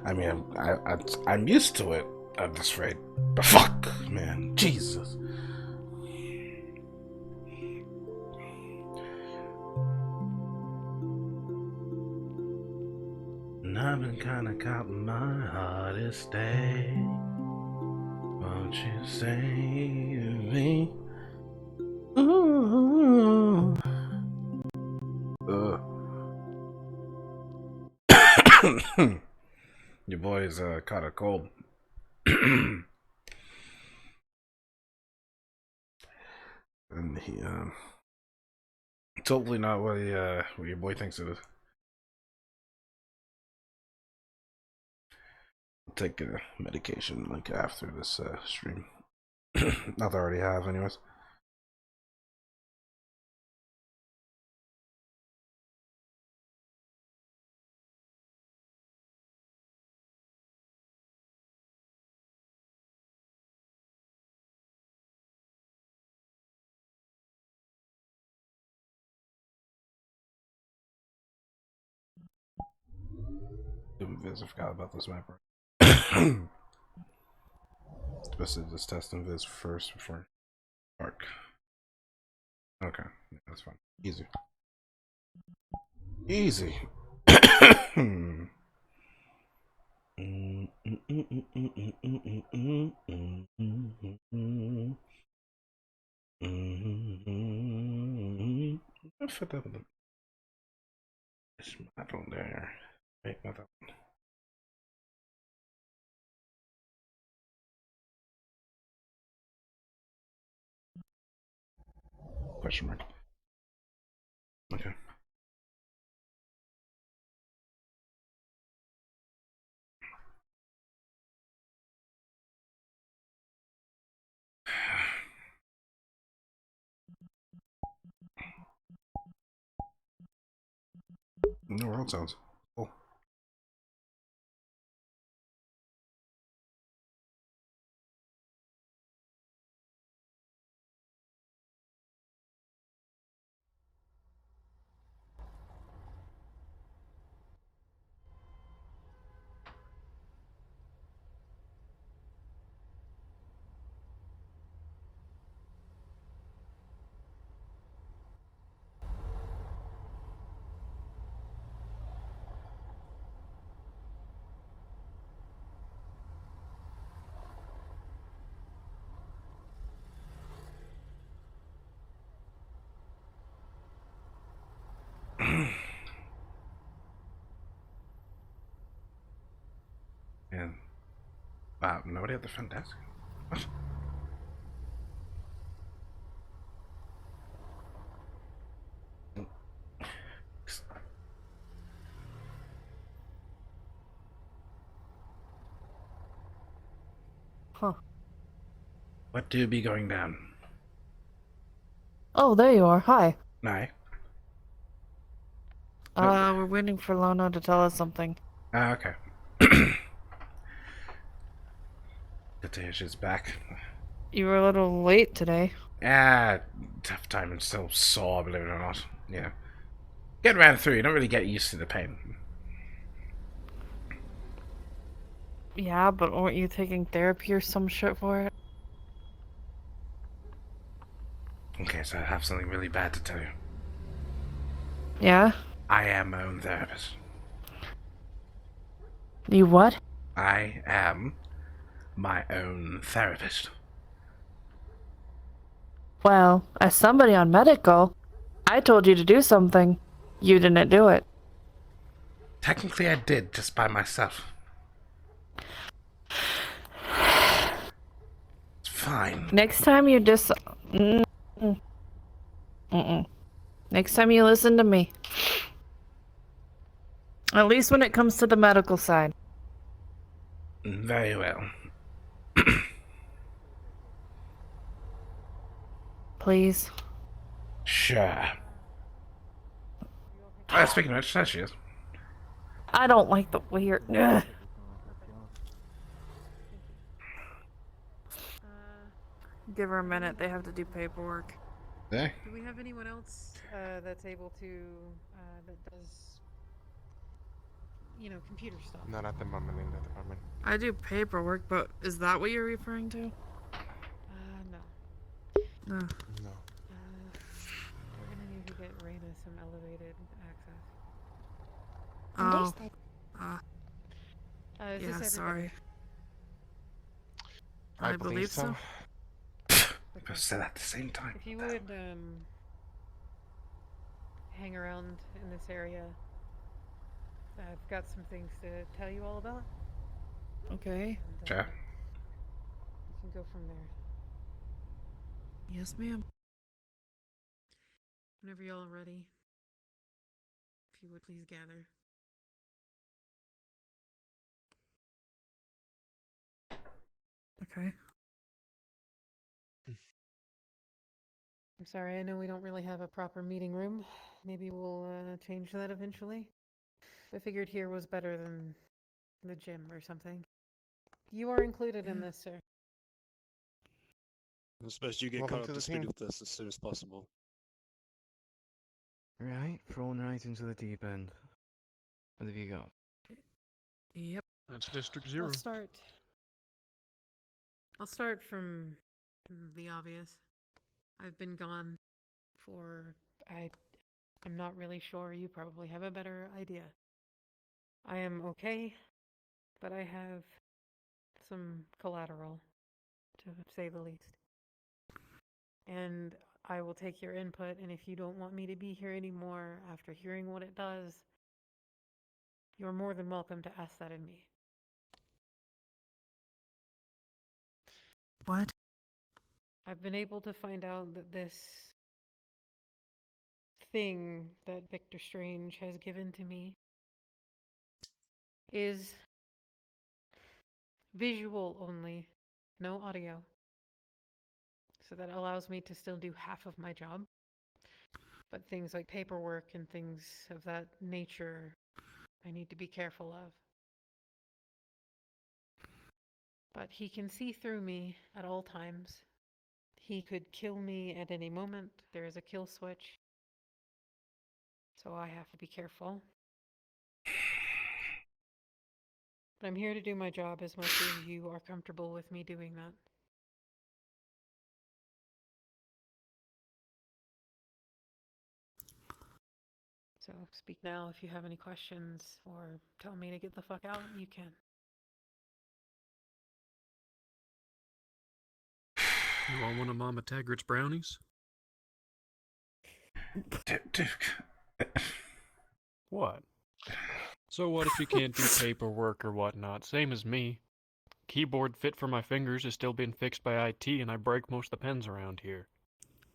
I mean, I'm used to it at this rate. But fuck, man, Jesus. And I've been kinda counting my hardest day. Won't you save me? Ooh. Your boy's caught a cold. And he it's hopefully not what your boy thinks it is. Take medication like after this stream. Not that I already have, anyways. Viz, I forgot about this map. It's best to just test Viz first before dark. Okay, yeah, that's fine. Easy. Easy. Fit that with this model there. Wait, not that one. Question mark. Okay. No world sounds. Cool. And wow, nobody at the front desk. What? Huh. What do be going down? Oh, there you are. Hi. Nye. We're waiting for Lona to tell us something. Ah, okay. Good to hear she's back. You were a little late today. Ah, tough time and still sore, believe it or not. Yeah. Get ran through, you don't really get used to the pain. Yeah, but weren't you taking therapy or some shit for it? Okay, so I have something really bad to tell you. Yeah? I am my own therapist. You what? I am my own therapist. Well, as somebody on medical, I told you to do something. You didn't do it. Technically, I did, just by myself. It's fine. Next time you just... Next time you listen to me. At least when it comes to the medical side. Very well. Please. Sure. Speaking of which, there she is. I don't like the weird... Ugh. Give her a minute. They have to do paperwork. There. Do we have anyone else that's able to that does computer stuff. Not at the moment in the department. I do paperwork, but is that what you're referring to? No. No. No. We're gonna need to get Raina some elevated access. Oh. Is Yeah, this sorry. I believe so. I said that at the same time. If you would hang around in this area, I've got some things to tell you all about. Okay. And, Sure. we can go from there. Yes, ma'am. Whenever y'all are ready, if you would please gather. Okay. I'm sorry, I know we don't really have a proper meeting room. Maybe we'll change that eventually. I figured here was better than the gym or something. You are included in this, sir. I suppose you get Welcome caught to up the to speed team. with this as soon as possible. Right, thrown right into the deep end. What have you got? Yep. That's District 0. I'll start from the obvious. I've been gone for I'm not really sure. You probably have a better idea. I am okay, but I have some collateral, to say the least. And I will take your input, and if you don't want me to be here anymore after hearing what it does, you're more than welcome to ask that in me. What? I've been able to find out that this thing that Victor Strange has given to me is visual only, no audio. So that allows me to still do half of my job. But things like paperwork and things of that nature, I need to be careful of. But he can see through me at all times. He could kill me at any moment. There is a kill switch. So I have to be careful. But I'm here to do my job as much as you are comfortable with me doing that. So speak now if you have any questions, or tell me to get the fuck out, you can. You want one of Mama Taggart's brownies? Duke. What? So what if you can't do paperwork or whatnot? Same as me. Keyboard fit for my fingers is still being fixed by IT, and I break most of the pens around here.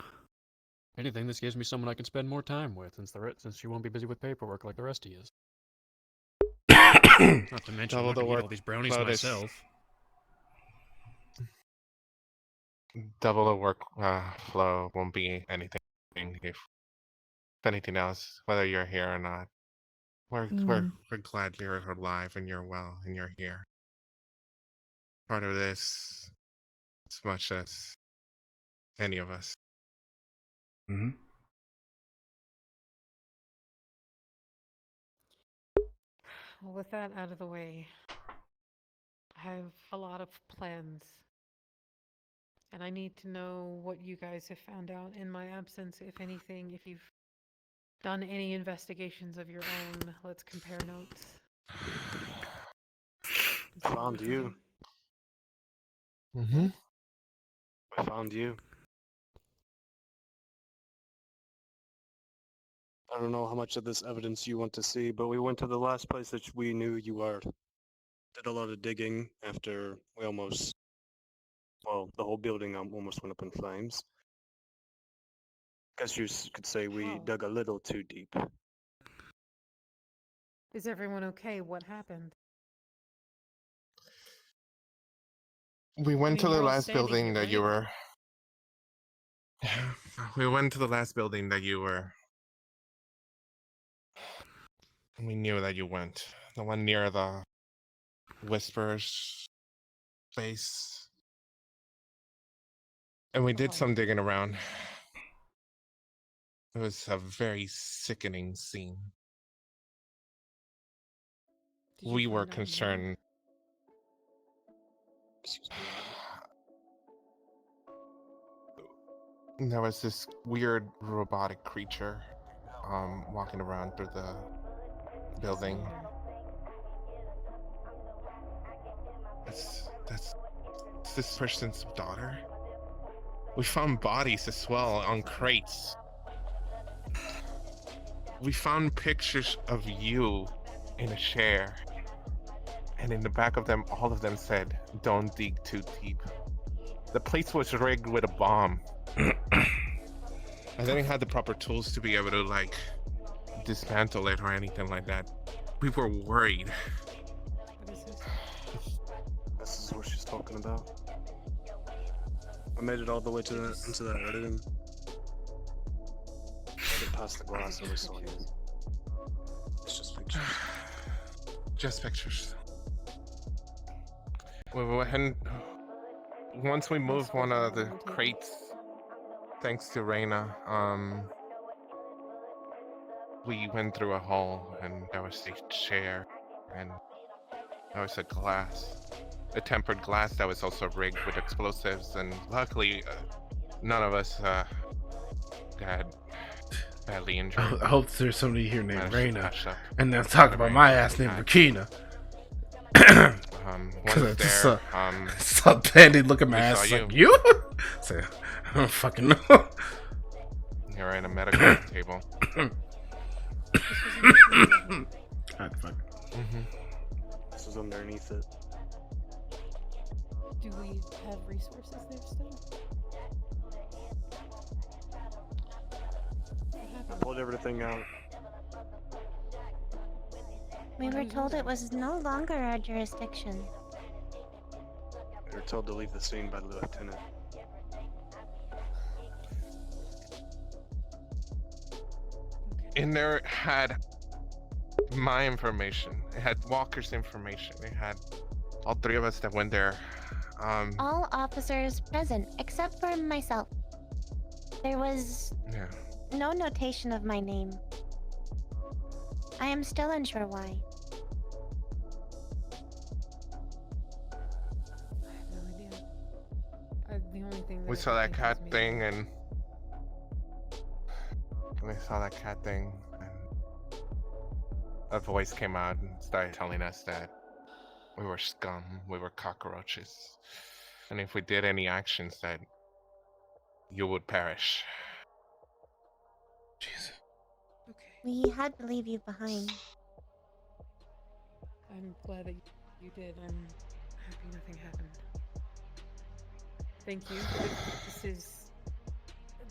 If anything, this gives me someone I can spend more time with, since she won't be busy with paperwork like the rest of you. Not to mention, I'm not gonna eat all these brownies myself. Double the work flow won't be anything. If anything else, whether you're here or not, we're glad you're alive and you're well and you're here. Part of this, as much as any of us. Mm-hmm. Well, with that out of the way, I have a lot of plans. And I need to know what you guys have found out in my absence, if anything, if you've done any investigations of your own. Let's compare notes. Found you. Mm-hmm. I found you. I don't know how much of this evidence you want to see, but we went to the last place that we knew you were. Did a lot of digging after we almost, well, the whole building almost went up in flames. Guess you could say we dug a little too deep. Is everyone okay? What happened? We went to the we're all last standing building here, that you right? were. We went to the last building that you were. We knew that you went. The one near the Whispers place. And we did some digging around. It was a very sickening scene. Did you we were find out more? concerned. Excuse me. There was this weird robotic creature walking around through the building. Slender. That's this person's daughter. We found bodies as well on crates. We found pictures of you in a chair. And in the back of them, all of them said, "Don't dig too deep." The place was rigged with a bomb. I didn't have the proper tools to be able to, like, dismantle it or anything like that. We were worried. What is this? This is what she's talking about. I made it all the way to into that editing. Get past the glass and we saw you. It's just pictures. Just pictures. And once we moved one of the crates, thanks to Reina, we went through a hole and there was a chair and there was a tempered glass that was also rigged with explosives, and luckily none of us got badly injured. I hope there's somebody here named Managed to Raina, patch up. and then talk about my ass named Rakina. Once I just there, saw Bandit look at my we ass saw like, you? Say, I don't fucking know. you're in a medical table. God, fuck. This is underneath it. Do we have resources there still? What I happened? pulled everything out. We were told it was no longer our jurisdiction. We were told to leave the scene by the lieutenant. In there had my information. It had Walker's information. It had all three of us that went there. All officers present, except for myself. There was Yeah. no notation of my name. I am still unsure why. I have no idea. The only thing that We I saw can that think cat is maybe- thing and a voice came out and started telling us that we were scum, we were cockroaches, and if we did any actions that you would perish. Jesus. Okay. We had to leave you behind. I'm glad that you did. I'm happy nothing happened. Thank you.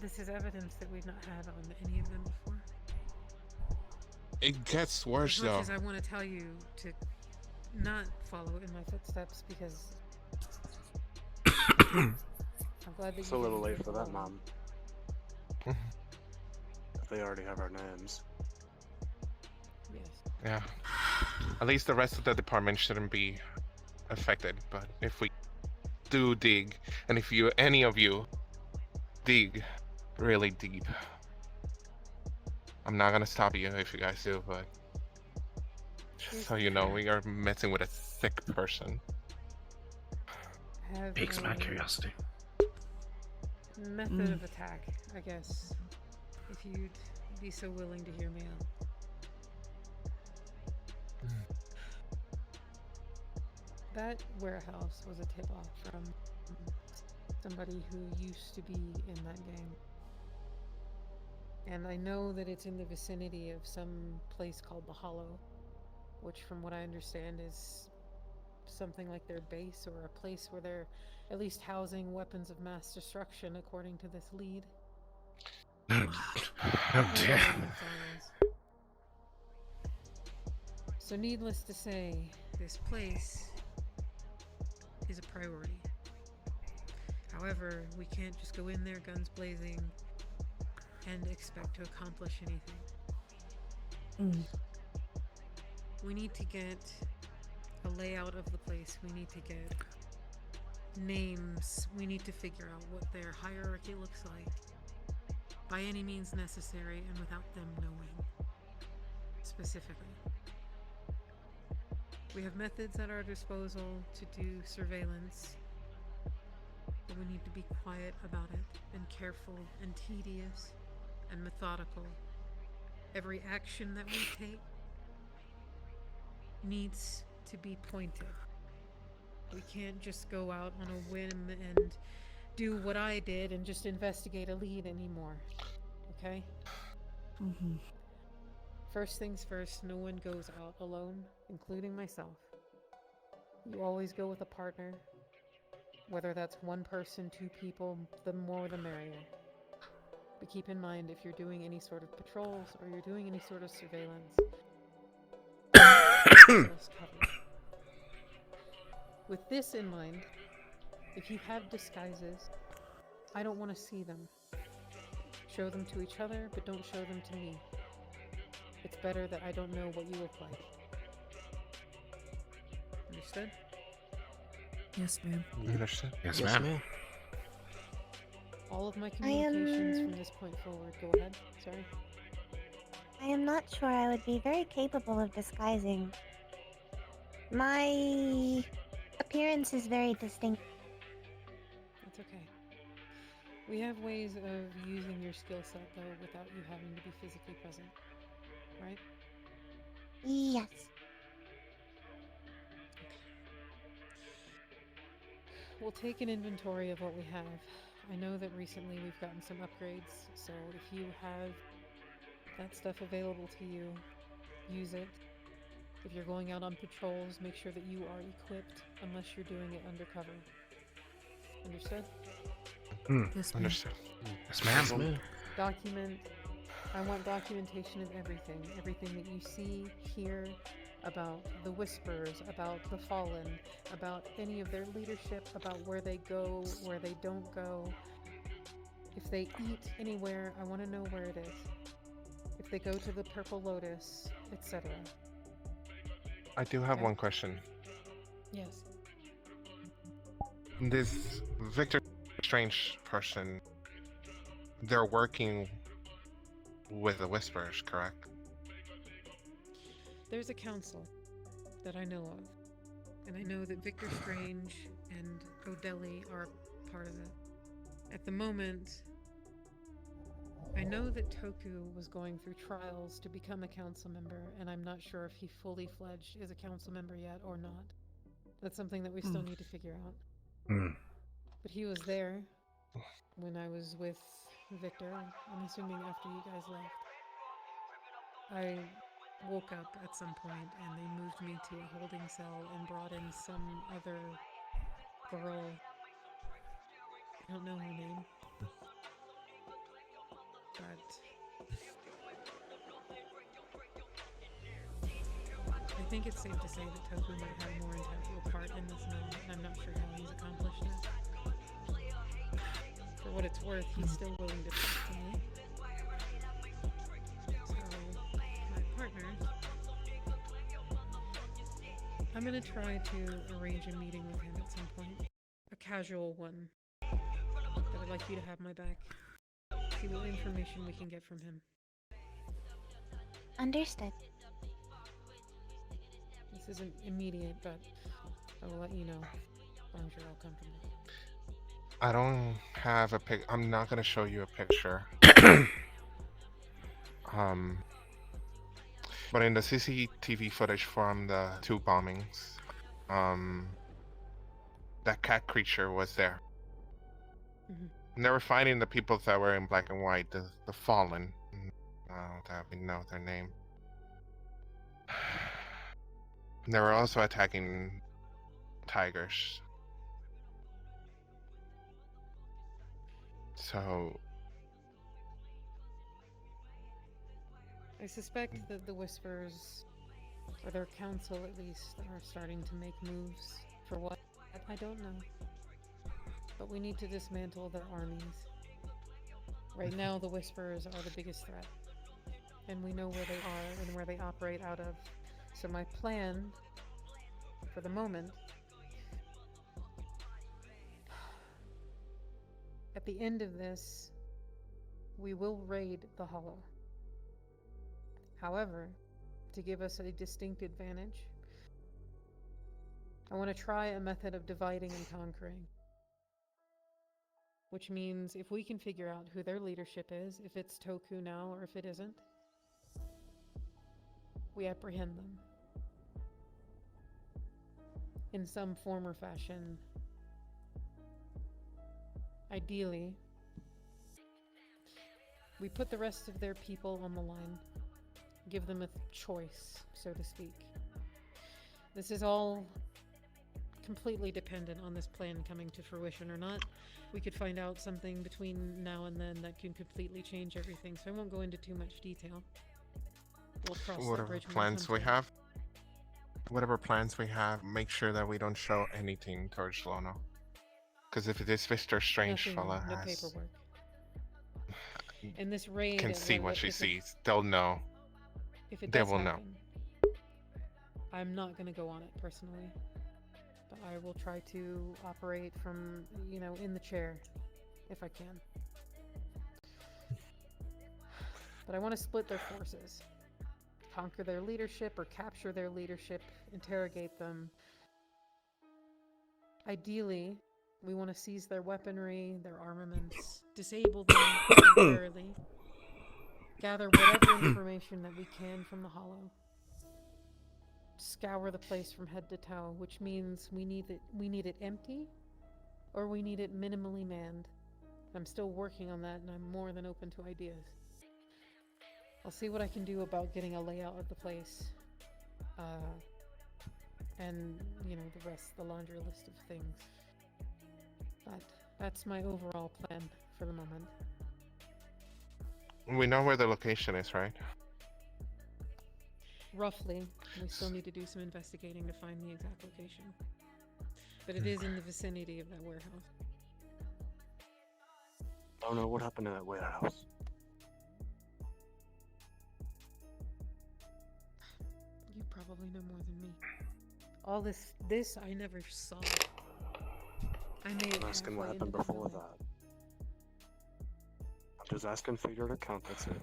This is evidence that we've not had on any of them before. It gets worse As much though. as I want to tell you to not follow in my footsteps, because I'm glad that It's you a little didn't late get for that, involved. Mom. If they already have our names. Yes. Yeah. At least the rest of the department shouldn't be affected, but if we do dig, and if any of you dig really deep, I'm not gonna stop you if you guys do, but just so you know, we are messing with a sick person. Have Piques my a curiosity. method of attack, I guess. If you'd be so willing to hear me out. That warehouse was a tip-off from somebody who used to be in that gang. And I know that it's in the vicinity of some place called the Hollow, which from what I understand is something like their base, or a place where they're at least housing weapons of mass destruction, according to this lead. Oh dear. So needless to say, this place is a priority. However, we can't just go in there guns blazing and expect to accomplish anything. We need to get a layout of the place. We need to get names. We need to figure out what their hierarchy looks like by any means necessary and without them knowing specifically. We have methods at our disposal to do surveillance, but we need to be quiet about it, and careful, and tedious, and methodical. Every action that we take needs to be pointed. We can't just go out on a whim and do what I did and just investigate a lead anymore. Okay? Mm-hmm. First things first, no one goes out alone, including myself. You always go with a partner. Whether that's one person, two people, the more the merrier. But keep in mind, if you're doing any sort of patrols or you're doing any sort of surveillance, yourselves covered. With this in mind, if you have disguises, I don't want to see them. Show them to each other, but don't show them to me. It's better that I don't know what you look like. Understood? Yes, ma'am. Understood? Yes, Yes, ma'am. ma'am. All of my communications from this point forward. Go ahead. Sorry. I am not sure I would be very capable of disguising. My appearance is very distinct. That's okay. We have ways of using your skill set, though, without you having to be physically present. Right? Yes. We'll take an inventory of what we have. I know that recently we've gotten some upgrades, so if you have that stuff available to you, use it. If you're going out on patrols, make sure that you are equipped unless you're doing it undercover. Understood? Yes, ma'am. Understood. Yes, ma'am. Yes, ma'am. Document. I want documentation of everything. Everything that you see, hear, about the Whisperers, about the Fallen, about any of their leadership, about where they go, where they don't go. If they eat anywhere, I want to know where it is. If they go to the Purple Lotus, etc. I do have Okay. one question. Yes. This Victor Strange person, they're working with the Whisperers, correct? There's a council that I know of, and I know that Victor Strange and O'Delly are part of it. At the moment, I know that Toku was going through trials to become a council member, and I'm not sure if he fully fledged is a council member yet or not. That's something that we still need to figure out. Mm. But he was there when I was with Victor, I'm assuming after you guys left. I woke up at some point and they moved me to a holding cell and brought in some other girl. I don't know her name. But I think it's safe to say that Toku might have a more integral part in this now, and I'm not sure how he's accomplished it. For what it's worth, he's still willing to talk to me. So, my partner, I'm gonna try to arrange a meeting with him at some point. A casual one. But I'd like you to have my back. See what information we can get from him. Understood. This isn't immediate, but I will let you know as long as you're all comfortable. I don't have a pic. I'm not gonna show you a picture. But in the CCTV footage from the 2 bombings, that cat creature was there. Mhm. And they were fighting the people that were in black and white, the fallen. That we know their name. And they were also attacking tigers. So I suspect that the Whisperers, or their council at least, are starting to make moves. For what? I don't know. But we need to dismantle their armies. Right now, the Whisperers are the biggest threat. And we know where they are and where they operate out of. So my plan, for the moment, at the end of this, we will raid the Hollow. However, to give us a distinct advantage, I want to try a method of dividing and conquering. Which means if we can figure out who their leadership is, if it's Toku now or if it isn't, we apprehend them. In some form or fashion. Ideally, we put the rest of their people on the line. Give them a choice, so to speak. This is all completely dependent on this plan coming to fruition or not. We could find out something between now and then that can completely change everything, so I won't go into too much detail. We'll cross that Whatever bridge when plans come we to it. have, whatever plans we have, make sure that we don't show anything towards Lono. Because if this Mr. Strange Nothing, fella no has paperwork. And this raid, can see what she if sees, they'll know. if it They does will know. happen, I'm not going to go on it personally. But I will try to operate from, in the chair, if I can. But I want to split their forces. Conquer their leadership or capture their leadership, interrogate them. Ideally, we want to seize their weaponry, their armaments, disable them temporarily, gather whatever information that we can from the Hollow, scour the place from head to toe, which means we need it empty, or we need it minimally manned. I'm still working on that, and I'm more than open to ideas. I'll see what I can do about getting a layout of the place, and the rest, the laundry list of things. But that's my overall plan for the moment. We know where the location is, right? Roughly, we still need to do some investigating to find the exact location. But it is in the vicinity of that warehouse. I don't know what happened to that warehouse. You probably know more than me. All this I never saw. I made it I'm asking what halfway happened into the before building. that. I'm just asking for your account, that's it.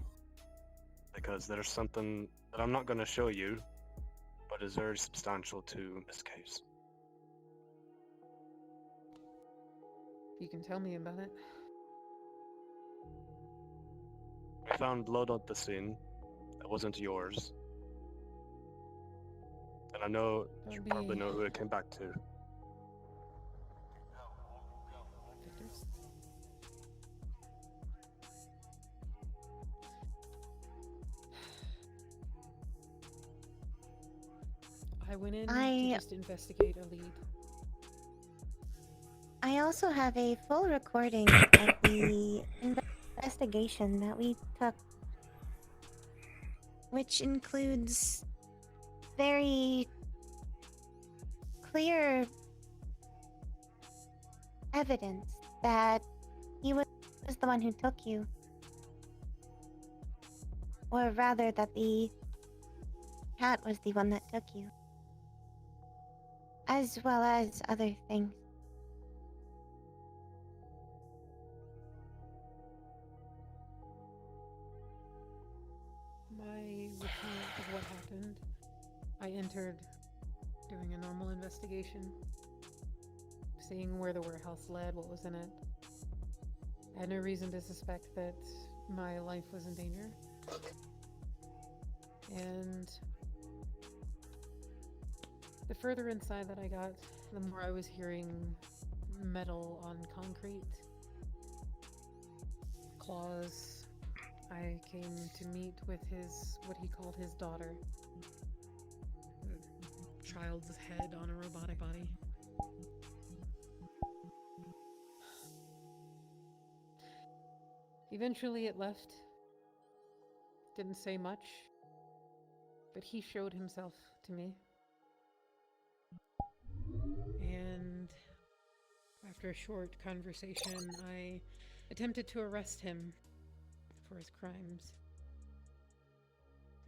Because there's something that I'm not going to show you, but is very substantial to this case. You can tell me about it. We found blood at the scene that wasn't yours. And I know you probably know who it came back to. Victor's. I went in to just investigate a lead. I also have a full recording of the investigation that we took, which includes very clear evidence that he was the one who took you. Or rather, that the cat was the one that took you. As well as other things. My recount of what happened. I entered doing a normal investigation, seeing where the warehouse led, what was in it. I had no reason to suspect that my life was in danger. And the further inside that I got, the more I was hearing metal on concrete, claws. I came to meet with what he called his daughter. A child's head on a robotic body. Eventually it left. Didn't say much, but he showed himself to me. And after a short conversation, I attempted to arrest him for his crimes.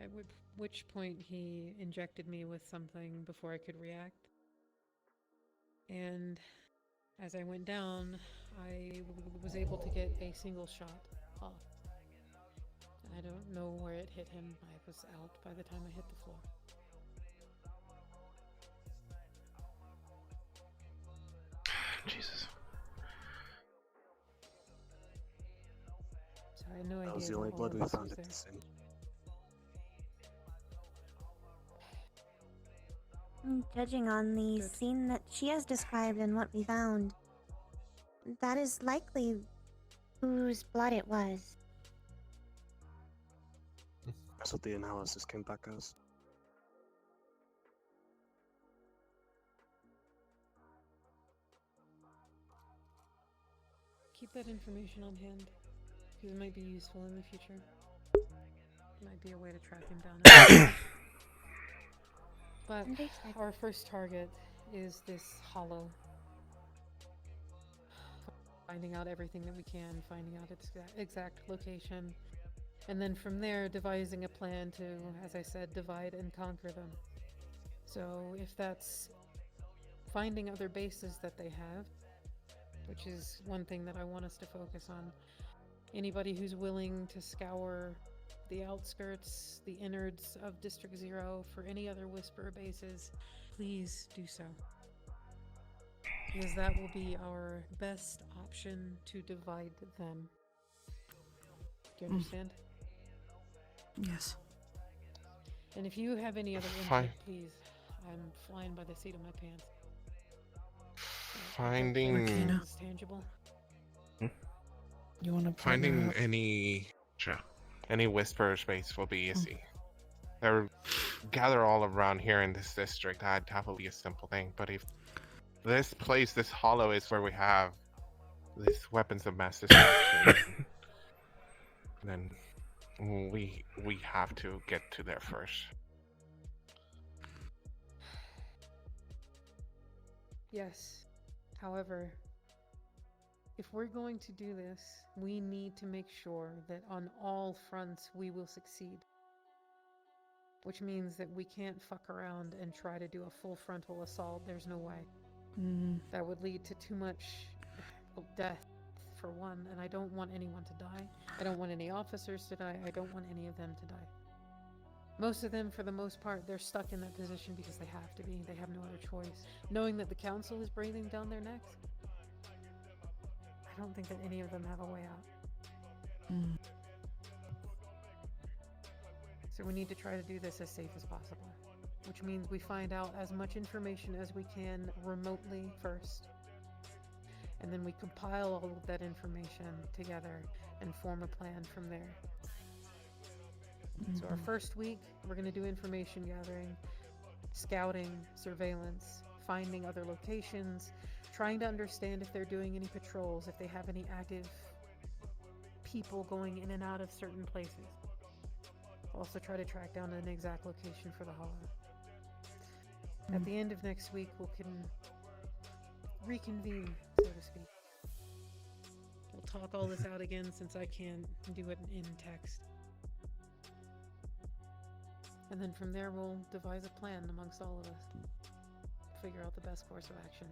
At which point he injected me with something before I could react. And as I went down, I was able to get a single shot off. I don't know where it hit him. I was out by the time I hit the floor. Jesus. So I had no idea. That was the that only all blood of we this found was at there. the scene. Judging on the Good. scene that she has described and what we found, that is likely whose blood it was. That's what the analysis came back as. Keep that information on hand, because it might be useful in the future. Might be a way to track him down. But Understood. our first target is this hollow. Finding out everything that we can, finding out its exact location, and then from there devising a plan to, as I said, divide and conquer them. So if that's finding other bases that they have, which is one thing that I want us to focus on, anybody who's willing to scour the outskirts, the innards of District 0 for any other Whisperer bases, please do so. Because that will be our best option to divide them. Do you understand? Yes. And if you have any other Fine. input, please. I'm flying by the seat of my pants. Finding Rakina. Is tangible. You want to finding up? Sure. any whisperer space will be easy. They're gather all around here in this district. That will be a simple thing. But if this place, this hollow, is where we have these weapons of mass destruction, then we have to get to there first. Yes. However, if we're going to do this, we need to make sure that on all fronts we will succeed. Which means that we can't fuck around and try to do a full frontal assault. There's no way. That would lead to too much death, for one, and I don't want anyone to die. I don't want any officers to die. I don't want any of them to die. Most of them, for the most part, they're stuck in that position because they have to be. They have no other choice. Knowing that the council is breathing down their necks, I don't think that any of them have a way out. So we need to try to do this as safe as possible, which means we find out as much information as we can remotely first. And then we compile all of that information together and form a plan from there. So our first week, we're going to do information gathering, scouting, surveillance, finding other locations, trying to understand if they're doing any patrols, if they have any active people going in and out of certain places. Also try to track down an exact location for the hollow. At the end of next week, we can reconvene, so to speak. We'll talk all this out again since I can't do it in text. And then from there, we'll devise a plan amongst all of us. Figure out the best course of action.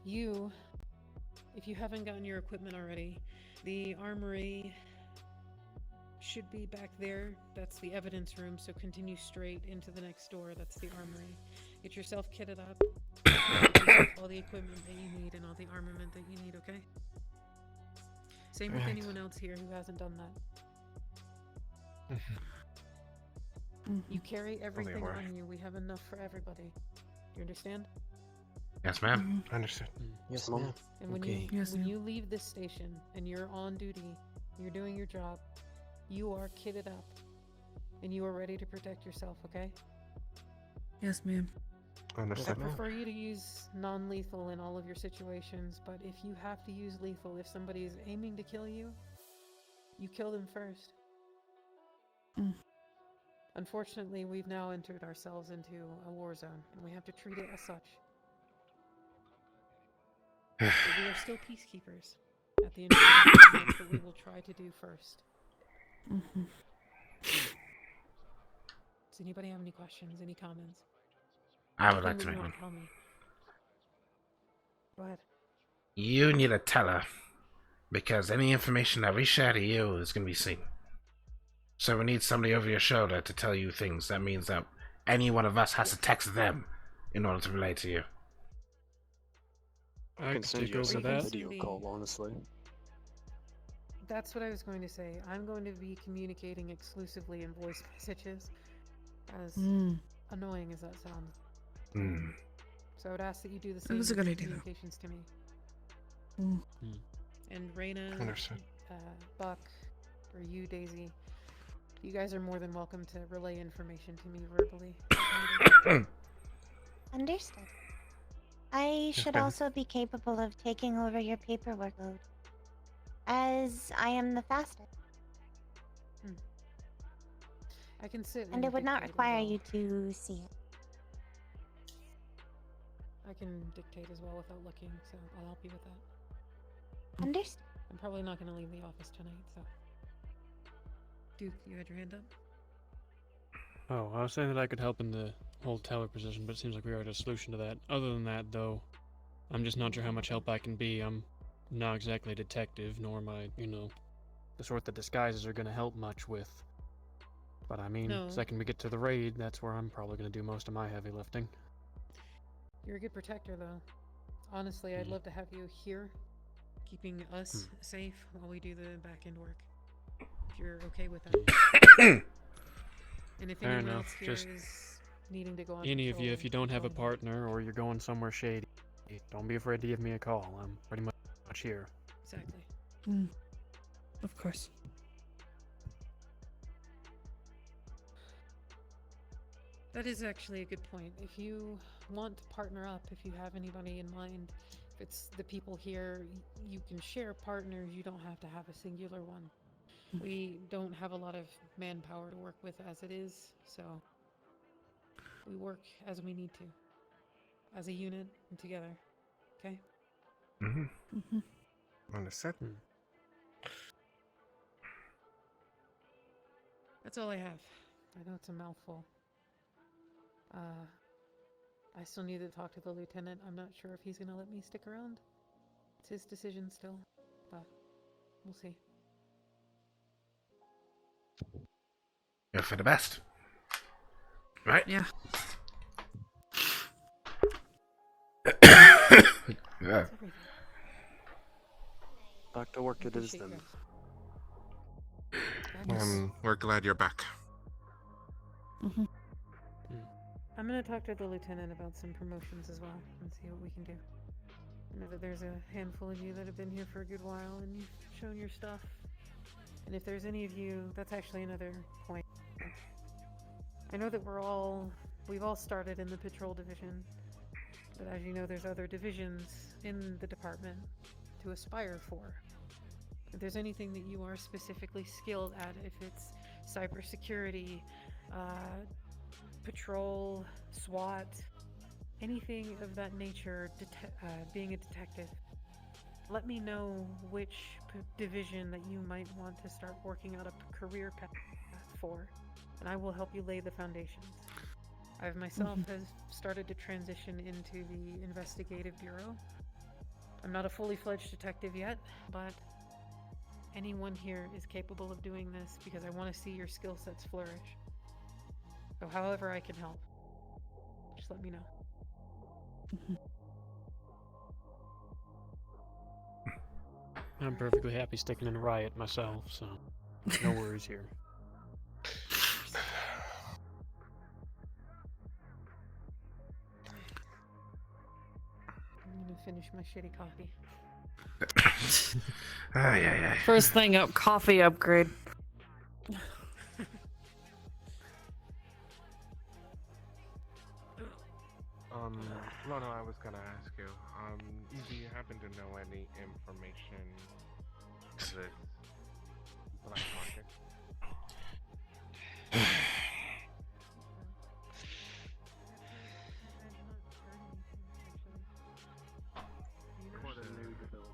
You, if you haven't gotten your equipment already, the armory should be back there. That's the evidence room, so continue straight into the next door. That's the armory. Get yourself kitted up. Get all the equipment that you need and all the armament that you need, okay? Same with anyone else here who hasn't done that. You carry everything on you. We have enough for everybody. Do you understand? Yes, ma'am. Understood. Yes, ma'am. And when you leave this station and you're on duty, you're doing your job, you are kitted up and you are ready to protect yourself, okay? Yes, ma'am. Understood. I prefer you to use non-lethal in all of your situations, but if you have to use lethal, if somebody is aiming to kill you, you kill them first. Unfortunately, we've now entered ourselves into a war zone, and we have to treat it as such. But we are still peacekeepers at the end of the day, and that's what we will try to do first. Does anybody have any questions, any comments? I would like to Anything make that you one. wanna tell me? Go ahead. You need to tell her, because any information that we share to you is going to be seen. So we need somebody over your shoulder to tell you things. That means that any one of us has to text them in order to relay to you. I I can could send take you a over We can simple that. send video the- call, honestly. That's what I was going to say. I'm going to be communicating exclusively in voice messages, as annoying as that sounds. Hmm. So I would ask that you do the same was a with good your idea, though. communications to me. Mm. And Raina, Understood. Buck, or you, Daisy, you guys are more than welcome to relay information to me verbally. if needed. Understood. I should ma'am. also be capable of taking over your paperwork load, as I am the fastest, I can sit and it would not dictate as require well. you to see it. I can dictate as well without looking, so I'll help you with that. Understood. I'm probably not going to leave the office tonight, so. Duke, you had your hand up? Oh, I was saying that I could help in the whole teller position, but it seems like we already had a solution to that. Other than that, though, I'm just not sure how much help I can be. I'm not exactly a detective, nor am I, the sort that disguises are going to help much with. But I mean, No. the second we get to the raid, that's where I'm probably going to do most of my heavy lifting. You're a good protector, though. Honestly, I'd love to have you here, keeping us safe while we do the back end work. If you're okay with that. And if Fair anyone enough, else here just is needing to go on Any of you, patrol, if you don't have a go ahead. partner or you're going somewhere shady, don't be afraid to give me a call. I'm pretty much here. Exactly. Of course. That is actually a good point. If you want to partner up, if you have anybody in mind, if it's the people here, you can share partners. You don't have to have a singular one. We don't have a lot of manpower to work with as it is, so we work as we need to, as a unit and together. Okay? Mm-hmm. Understood. That's all I have. I know it's a mouthful. I still need to talk to the lieutenant. I'm not sure if he's gonna let me stick around. It's his decision still, but we'll see. Go for the best. Right? Yeah. Yeah. That's everything. Back to work it is Appreciate then. you guys. We're glad you're back. I'm gonna talk to the lieutenant about some promotions as well and see what we can do. I know that there's a handful of you that have been here for a good while and you've shown your stuff. And if there's any of you, that's actually another point. I know that we've all started in the patrol division, but as you know, there's other divisions in the department to aspire for. If there's anything that you are specifically skilled at, if it's cybersecurity, patrol, SWAT, anything of that nature, being a detective, let me know which division that you might want to start working out a career path for, and I will help you lay the foundations. I myself have started to transition into the investigative bureau. I'm not a fully fledged detective yet, but anyone here is capable of doing this because I want to see your skill sets flourish. So however I can help, just let me know. I'm perfectly happy sticking in a riot myself, so no worries here. I'm gonna finish my shitty coffee. Yeah. First thing up, coffee upgrade. No, I was gonna ask you, do you happen to know any information of this black market? What a new development.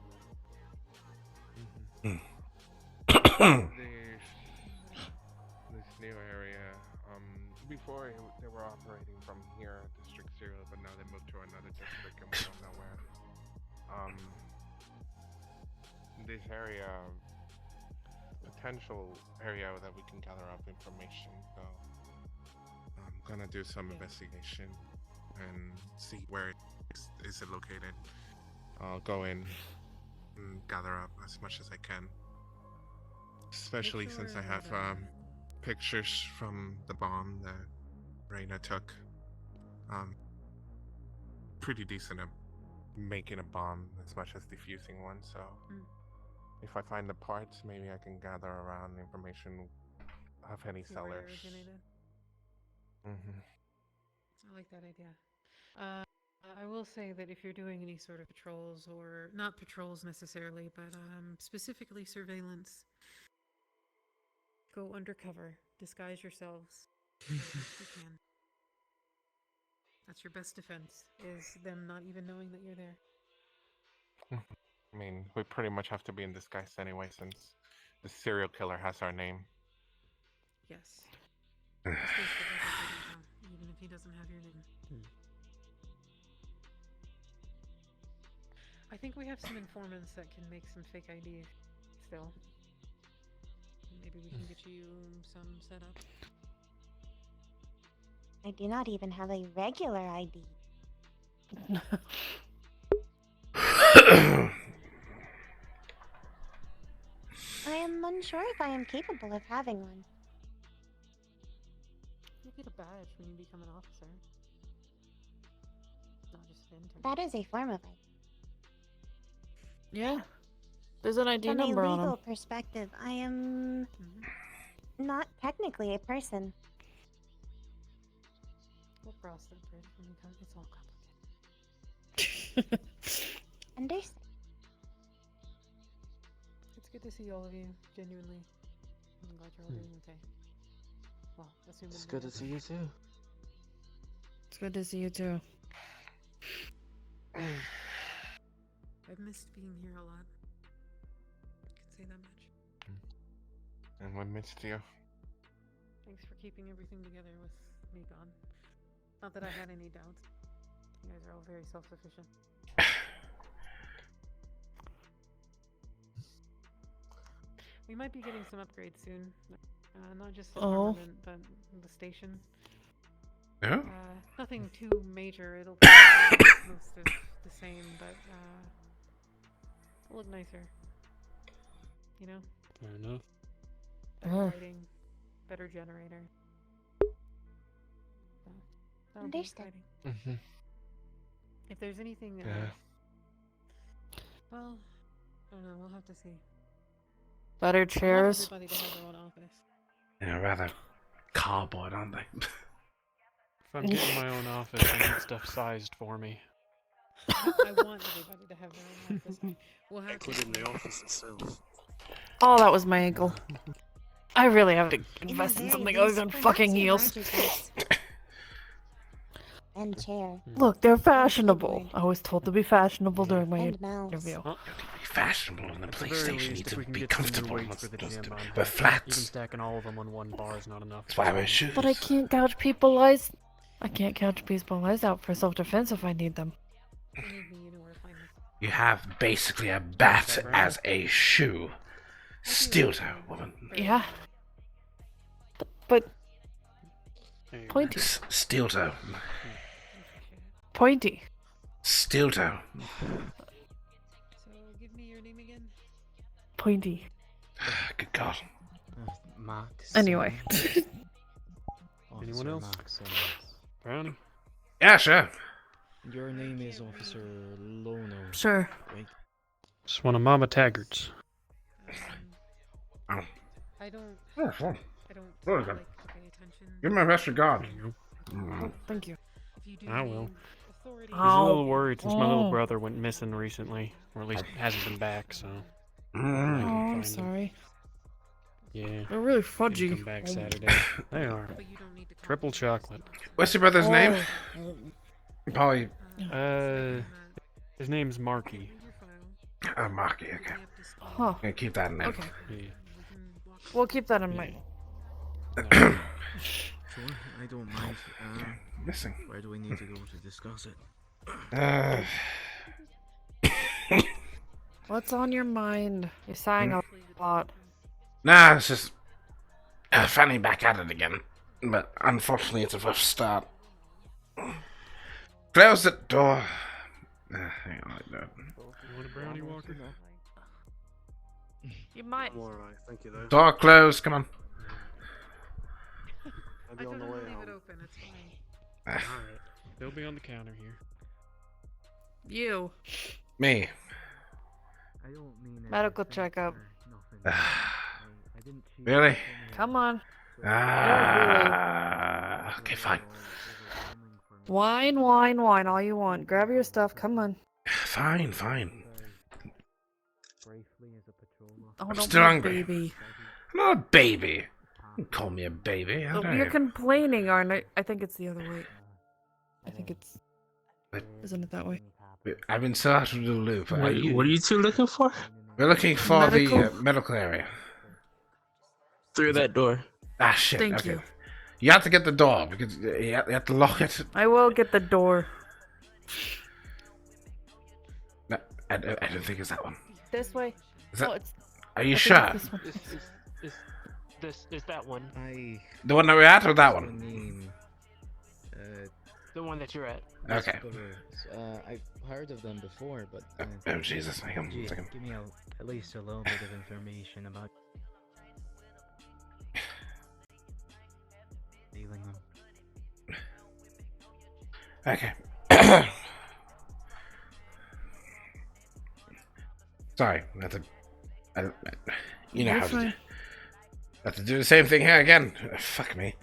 This new area, before they were operating from here, District 0, but now they moved to another district and we don't know where. This area, potential area that we can gather up information, so I'm gonna do some investigation and see where is it located. I'll go in and gather up as much as I can. Especially since I sure have that, pictures from the bomb that Reina took. Pretty decent at making a bomb as much as defusing one, so Mm. if I find the parts, maybe I can gather around information of any See where it sellers. originated. Hmm. I like that idea. Uh, I will say that if you're doing any sort of patrols, or not patrols necessarily, but specifically surveillance, go undercover, disguise yourselves as best you can. That's your best defense, is them not even knowing that you're there. I mean, we pretty much have to be in disguise anyway, since the serial killer has our name. Yes. Just face the record detail, even if he doesn't have your name. I think we have some informants that can make some fake ID still. Maybe we can get you some set up. I do not even have a regular ID. I am unsure if I am capable of having one. You get a badge when you become an officer. Not just an intern. That is a form of ID. Yeah. There's an ID From a number on legal him. perspective, I am not technically a person. We'll cross that bridge when we come. It's all complicated. Understand? It's good to see all of you, genuinely. I'm glad you're all doing okay. Well, assuming It's that good to see you too. It's good to see you too. I've missed being here a lot. I can say that much. And we missed you. Thanks for keeping everything together with me gone. Not that I had any doubts. You guys are all very self-sufficient. We might be getting some upgrades soon. Not just the armament, but the station. Oh? Nothing too major. It'll be most of the same, but it'll look nicer. You know? Fair enough. Better lighting, better generator. That'll be Understood. exciting. If there's anything, well, I don't know. We'll have to see. Better I want chairs. everybody to have their own office. Yeah, rather cardboard, aren't they? If I'm getting my own office, I need stuff sized for me. I want everybody to have their own office. We'll have to Including see. the office itself. Oh, that was my ankle. I really have to In the invest in very something least, other than perhaps fucking a heels. larger desk. And chair. Look, they're fashionable. I was told to be fashionable during my And mouse. interview. Well, Be fashionable in the at the very PlayStation. least, Need if to we can be get some new comfortable weights with, for the with, gym, I'm with happy. flats. Even stacking all of them on one bar is not enough. That's why I wear shoes. But I can't gouge people's eyes. I can't gouge people's eyes out for self-defense if I need them. Believe me, you know where to find this. You have basically a bat as a shoe. Steel toe, woman. Yeah. But There you go. pointy. Steel toe. I appreciate it. Pointy. Steel toe. So, give me your name again. Pointy. Good God. Max. Anyway. Anyone else? Max, Brownie? Yeah, sure. your name is Officer Lono, Sure. right? Just one of Mama Taggart's. Oh. I don't. Oh, oh. I don't Very like good. to pay attention. Give my best regard. There you go. Oh, thank you. If you do I will. need authority, He's a little Oh. worried since my little Oh. brother went missing recently, or at least hasn't been back, so Oh, Mm. I'm find 'em. sorry. yeah. They're really Didn't fudgy. come back Saturday. They are. but you don't need to call Triple me first, chocolate. you know, What's your brother's Oh. name? Probably His name's Marky. read your file, Marky. be Okay. up to speed, Huh. Yeah, keep that in there. Okay. Yeah. and we can walk We'll keep that in mind. Sure, I don't mind. Missing. Where do we need to go to discuss it? What's on your mind? You're sighing a lot. Nah, it's just Fanny back at it again. But unfortunately, it's a rough start. Close the door. Hang on, like that. You want a brownie, Walker? You might. I'm alright, thank you though. Door closed. Come on. I'll I be on told the him way to leave home. it open. It's fine. Alright. They'll be on the counter here. You. Me. I don't mean Medical anything checkup. or nothing. I didn't cheat. Really? Come on. Okay, fine. Wine, all you want. Grab your stuff. Come on. Fine, fine. Briefly as a patrol Oh, I'm don't still be a hungry. baby. I'm not a baby. You can call me a baby. I Oh, don't you're know. complaining, aren't I? I think it's the other way. I think it's... But- Isn't it that way? I've been so out of the loop. What are you two looking for? We're looking for the Medical? medical area. Through that door. Ah, shit. Thank okay. you. You have to get the door because you have to lock it. I will get the door. No, I don't think it's that one. This way. Is that, No, it's... are you I think sure? it's this one. Is that one. The one that we're at or that one? Name. The one that you're at. Okay. I've heard of them before, but. Oh, Jesus. Hang on Gee, a second. give me at least a little bit of information about dealing them. Okay. Sorry. That's a. You know You're how to do. fine. Have to do the same thing here again. Fuck me.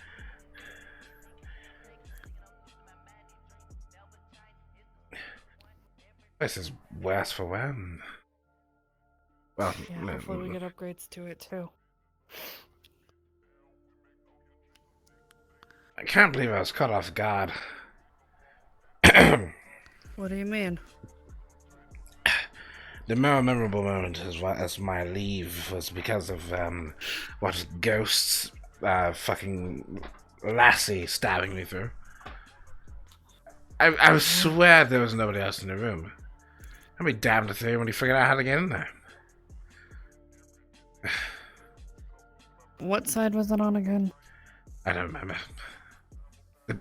This is worse for wear. Well, Yeah, no, hopefully we get upgrades to it, too. I can't believe I was caught off guard. What do you mean? The more memorable moment as my leave was because of what ghosts fucking lassie stabbing me through. I swear there was nobody else in the room. I'd be damned if anybody figured out how to get in there. What side was it on again? I don't remember.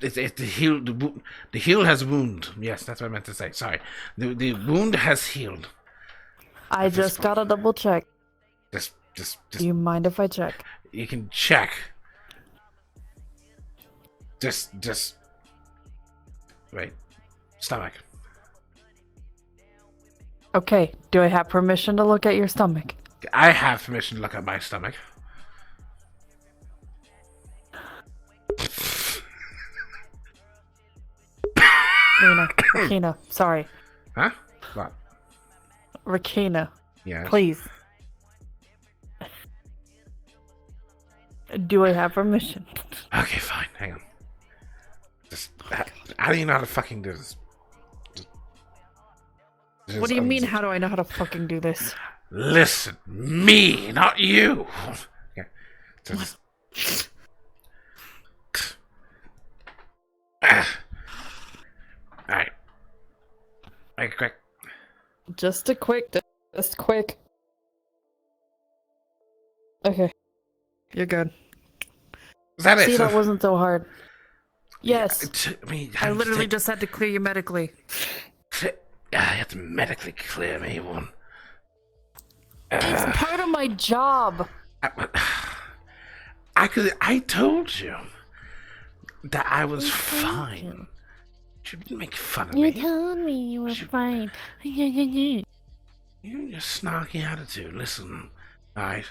It's the heal. The heal has wound. Yes, that's what I meant to say. Sorry. The wound has healed. I just gotta double check. Just. Do you mind if I check? You can check. Just. Wait. Stomach. Okay, do I have permission to look at your stomach? I have permission to look at my stomach. Rakina, sorry. Huh? What? Rakina, Yes. please. Do I have permission? Okay, fine. Hang on. Just. How do you know how to fucking do this? What do you mean, how do I know how to fucking do this? Listen, me, not you. Okay. So just. Alright. Make it quick. Just quick. Okay. You're good. Is that it? See, that wasn't so hard. Yes. It took me. I literally just had to clear you medically. You have to medically clear me one. It's part of my job. I told you that I was fine. you. You didn't make fun of You me. told me you were fine. You and your snarky attitude. Listen, alright?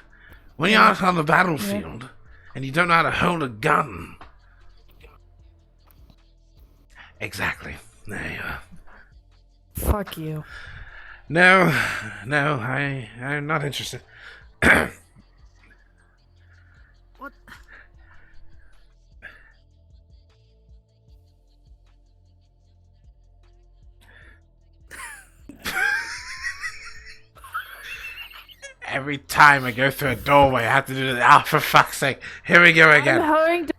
When you're out on the battlefield and you don't know how to hold a gun. Exactly. There you are. Fuck you. No, I'm not interested. What? Every time I go through a doorway, I have to do this. Ah, for fuck's sake. Here we go I'm again. going to...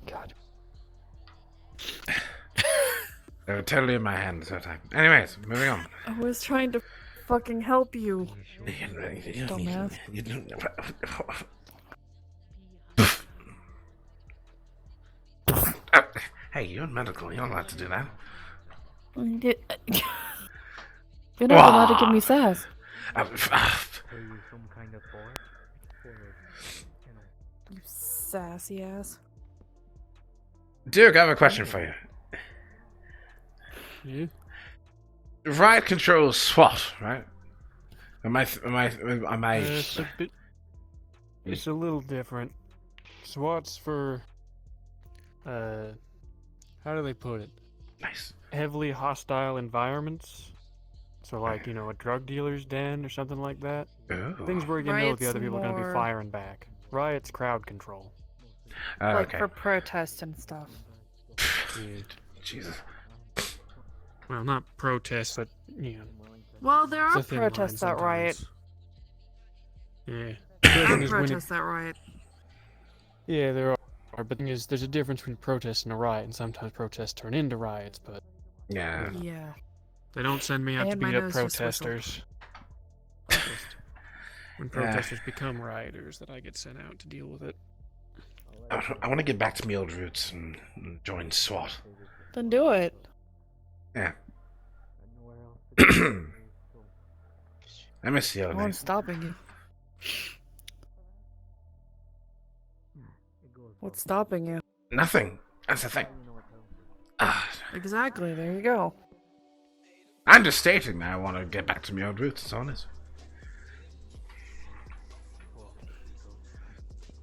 God. They were totally in my hands that time. Anyways, moving on. I was trying to fucking help you. You don't Dumbass. you don't, hey, you're in medical. You're not allowed to do that. You're not allowed to give me sass. Are you some kind of boy? You sassy ass. Duke, I have a question for you. Yeah. Riot controls SWAT, right? Am I? It's a bit. It's a little different. SWAT's for. How do they put it? Nice. Heavily hostile environments. So, like, you know, a drug dealer's den or something like that. Ooh. Things where you know Riot's the other people are going to be more- firing back. Riot's crowd control. Oh, Like okay. for protests and stuff. Yeah. Jesus. Well, not protests, but, you know. Well, there it's are a thin line protests that riot. sometimes. Yeah. there are Different is when it- protests that riot. Yeah, there are. But the thing is, there's a difference between protests and a riot, and sometimes protests turn into riots, but Yeah. Yeah. they don't send me out to And my beat up nose just whistled. protesters. It's just when protesters become rioters that I get sent out to deal with it. I want to get back to my old roots and join SWAT. Then do it. Yeah. I miss the No old one's days. stopping you. What's stopping you? Nothing. That's the thing. Ah, Exactly, there you go. I'm just stating that I want to get back to my old roots. It's honest.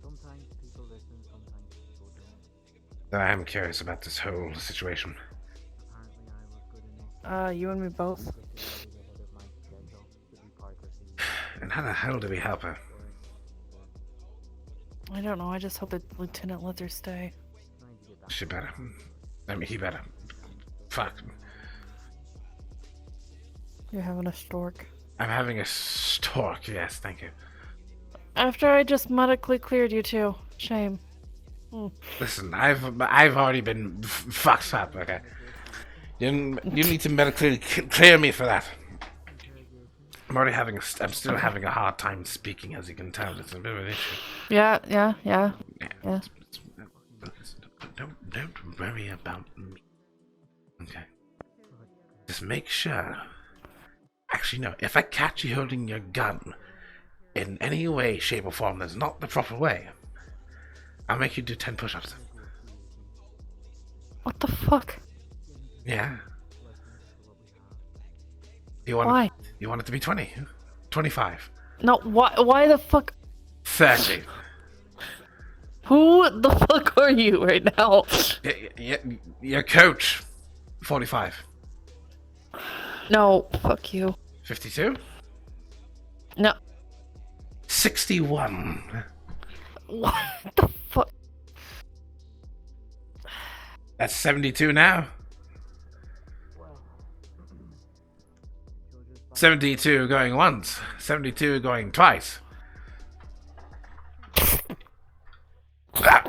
Sometimes people listen, sometimes people don't. I am curious about this whole situation. Apparently I was good enough You and me both. to get ahead of my schedule to be part of the And how the hell do we help her? I don't know, I just hope that Lieutenant lets her stay. trying to get back. She better. I mean, he better. Fuck. You're having a stork. I'm having a stork. Yes, thank you. After I just medically cleared you too. Shame. Listen, I've already been fucked up. Okay. You need to medically clear me for that. I'm still having a hard time speaking, as you can tell. It's a bit of an issue. Yeah. Yeah. Yeah. Don't worry about me. Okay. Just make sure. Actually, no. If I catch you holding your gun in any way, shape, or form that's not the proper way, I'll make you do 10 push-ups. What the fuck? Yeah. You want Why? It, you want it to be 20? 25? No, why the fuck? 30? Who the fuck are you right now? Your coach? 45? No, fuck you. 52? No. 61? What the fuck? That's 72 now? 72 going once, 72 going twice. Ah.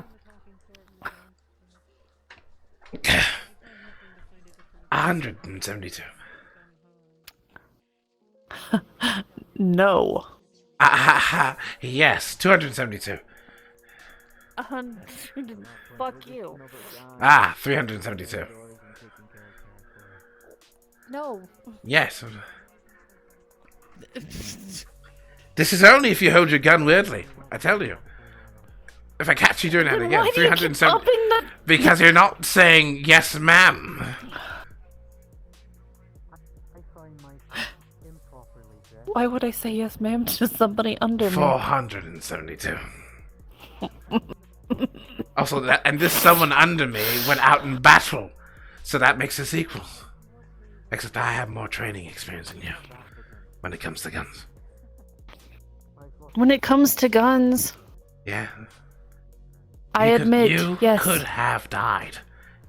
172. No. Yes, 272. Fuck you. 372. No. Yes. This is only if you hold your gun weirdly, I tell you. If I catch you doing that Then again, why do you keep 370. upping that? Because you're not saying yes, ma'am. I find myself improperly dressed. Why would I say yes, ma'am, to somebody under me? 472. Also, this someone under me went out in battle, so that makes us equal. Except I have more training experience than you when it comes to guns. When it comes to guns, Yeah. I admit, you yes. could have died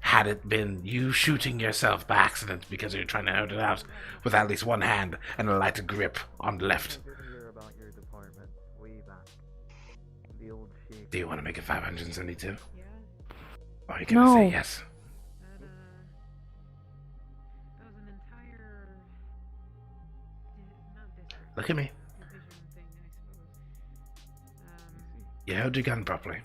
had it been you shooting yourself by accident because you're trying to hold it out with at least one hand and a lighter grip on the left. I did hear about your department way back. The old shake. Do you want to make it 572? Yeah. Or are you going to No. say yes? That was an entire not district, Look at me. division thing, I suppose. You hold your gun properly.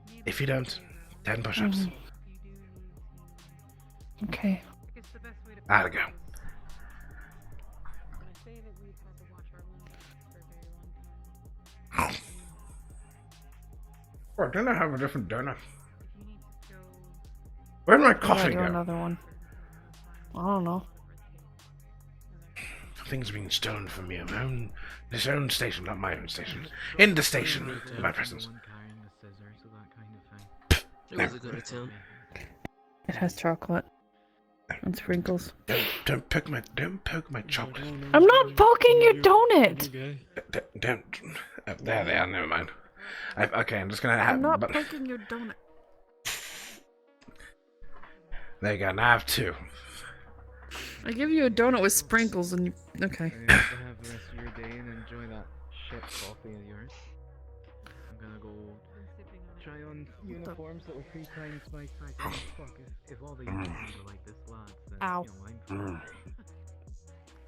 Needless If you to don't, say, though, 10 push-ups. Mhm. if you do need to Okay. take a the best way to Gotta put it go. is, when I say that we've had to watch our limits for a very long time, For dinner, have a different dinner. if you need to go Where'd my I gotta coffee do go? another one. I don't know. Things being stolen from you. This own station, not my own station. In the station, in my presence. It was a good attempt. It has chocolate and sprinkles. Don't poke my chocolate. I'm not poking your donut. Don't. There they are. Never mind. Okay, I'm just gonna have. I'm not poking your donut. There you go. Now I have two. I give you a donut with sprinkles and you... Okay. Have the rest of your day and enjoy that shit coffee of yours. I'm gonna go try on uniforms that were 3 times my size. Oh, fuck, if all the uniforms are like this, lads, then, Ow. you know, I'm fine.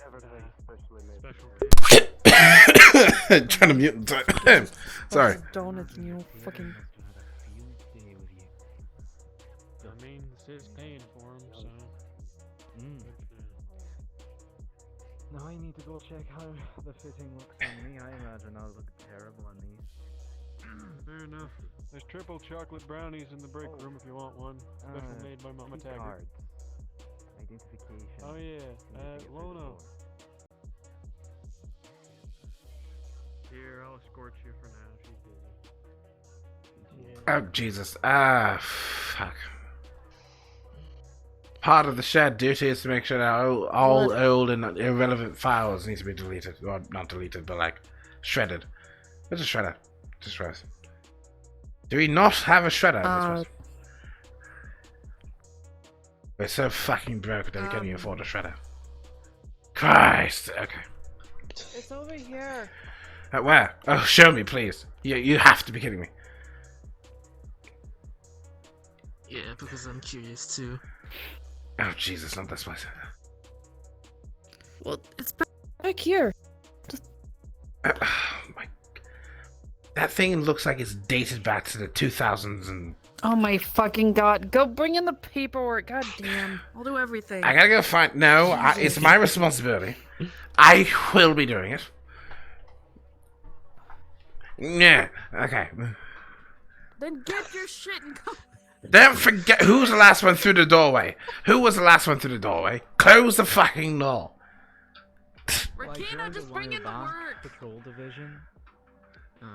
Everything specially made. Special. Trying to mute. Sorry. Bunch of donuts and you fucking... Must have had a field day with you. I mean, this is paying for him, so. Now I need to go check how the fitting looks on me. I imagine I'll look terrible on these. Fair enough. There's triple chocolate brownies in the break room if you want one. Special made by Mama key Taggart. cards. Identification. Oh yeah, Need to get through the Lono. door. Here, I'll escort you for now. She's busy. Oh Jesus. Fuck. Part of the shared duty is to make sure that all old and irrelevant files need to be deleted. Or not deleted, but like shredded. Where's a shredder? Just shredders. Do we not have a shredder? We're so fucking broke that we can't even afford a shredder. Christ. Okay. It's over here. Where? Oh, show me, please. You have to be kidding me. Yeah, because I'm curious too. Oh Jesus, not this place. Well, it's back here. My... That thing looks like it's dated back to the 2000s and... Oh my fucking god. Go bring in the paperwork. God damn. I'll do everything. I gotta go find... No, it's my responsibility. I will be doing it. Yeah, okay. Then get your shit and go. Don't forget, who's the last one through the doorway? Who was the last one through the doorway? Close the fucking door. Rakina, just bring in the work. Patrol division.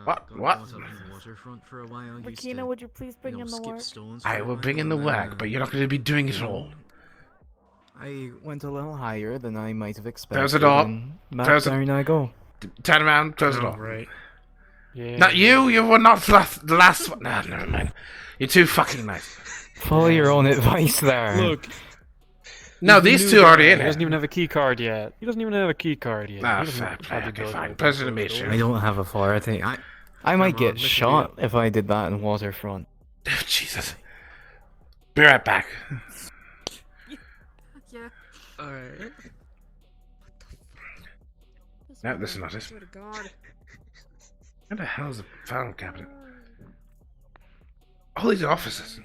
What? Waterfront for a while. Rakina, would you please bring in the work? I will bring in the work, but you're not going to be doing it all. I went a little higher than I might have expected. Close the door. Close the door. There I go. Turn around, close the door. Right. Yeah. Not you, you were not the last one. Nah, never mind. You're too fucking nice. Follow your own advice there. Look. No, these two are already in He here. doesn't even have a key card yet. Ah, fair play. Okay, fine. Pleasure to meet you. I don't have authority. I might on, get listen shot to if I did that in Waterfront. Oh, Jesus. Be right back. Yeah. Alright. No, this is not it. Swear to God. Where the hell is the file cabinet? All these offices.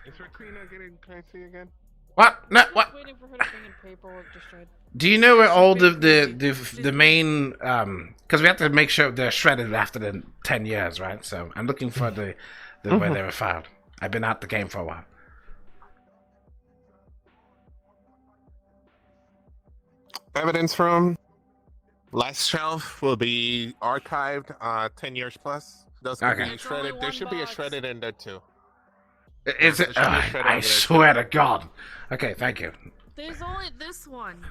Is Rakina getting crazy again? What? No, what? Waiting for her to bring in paperwork to shred. Do you know where all the main because we have to make sure they're shredded after the 10 years, right? So I'm looking for the where they were filed. I've been out the game for a while. Evidence from last shelf will be archived 10 years plus. Those can Okay. be shredded. There should be a shredded in there too. Is it? There should be a shredded I over there, swear to God. Okay, thank you. There's only this one.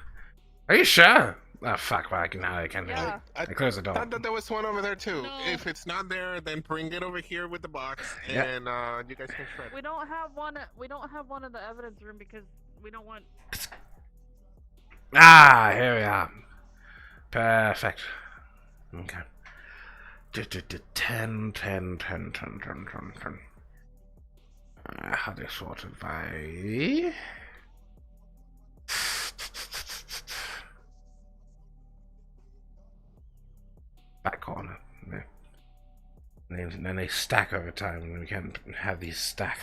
Are you sure? Oh fuck! Well, I can Yeah. I close the door. thought that there was one over there too. No. If it's not there, then bring it over here with the box, Yeah. and you guys can shred it. We don't have one. We don't have one in the evidence room because we don't want. Ah, here we are. Perfect. Okay. 10. How do you sort it by? Back corner. Yeah. And then they stack over time, and we can have these stack.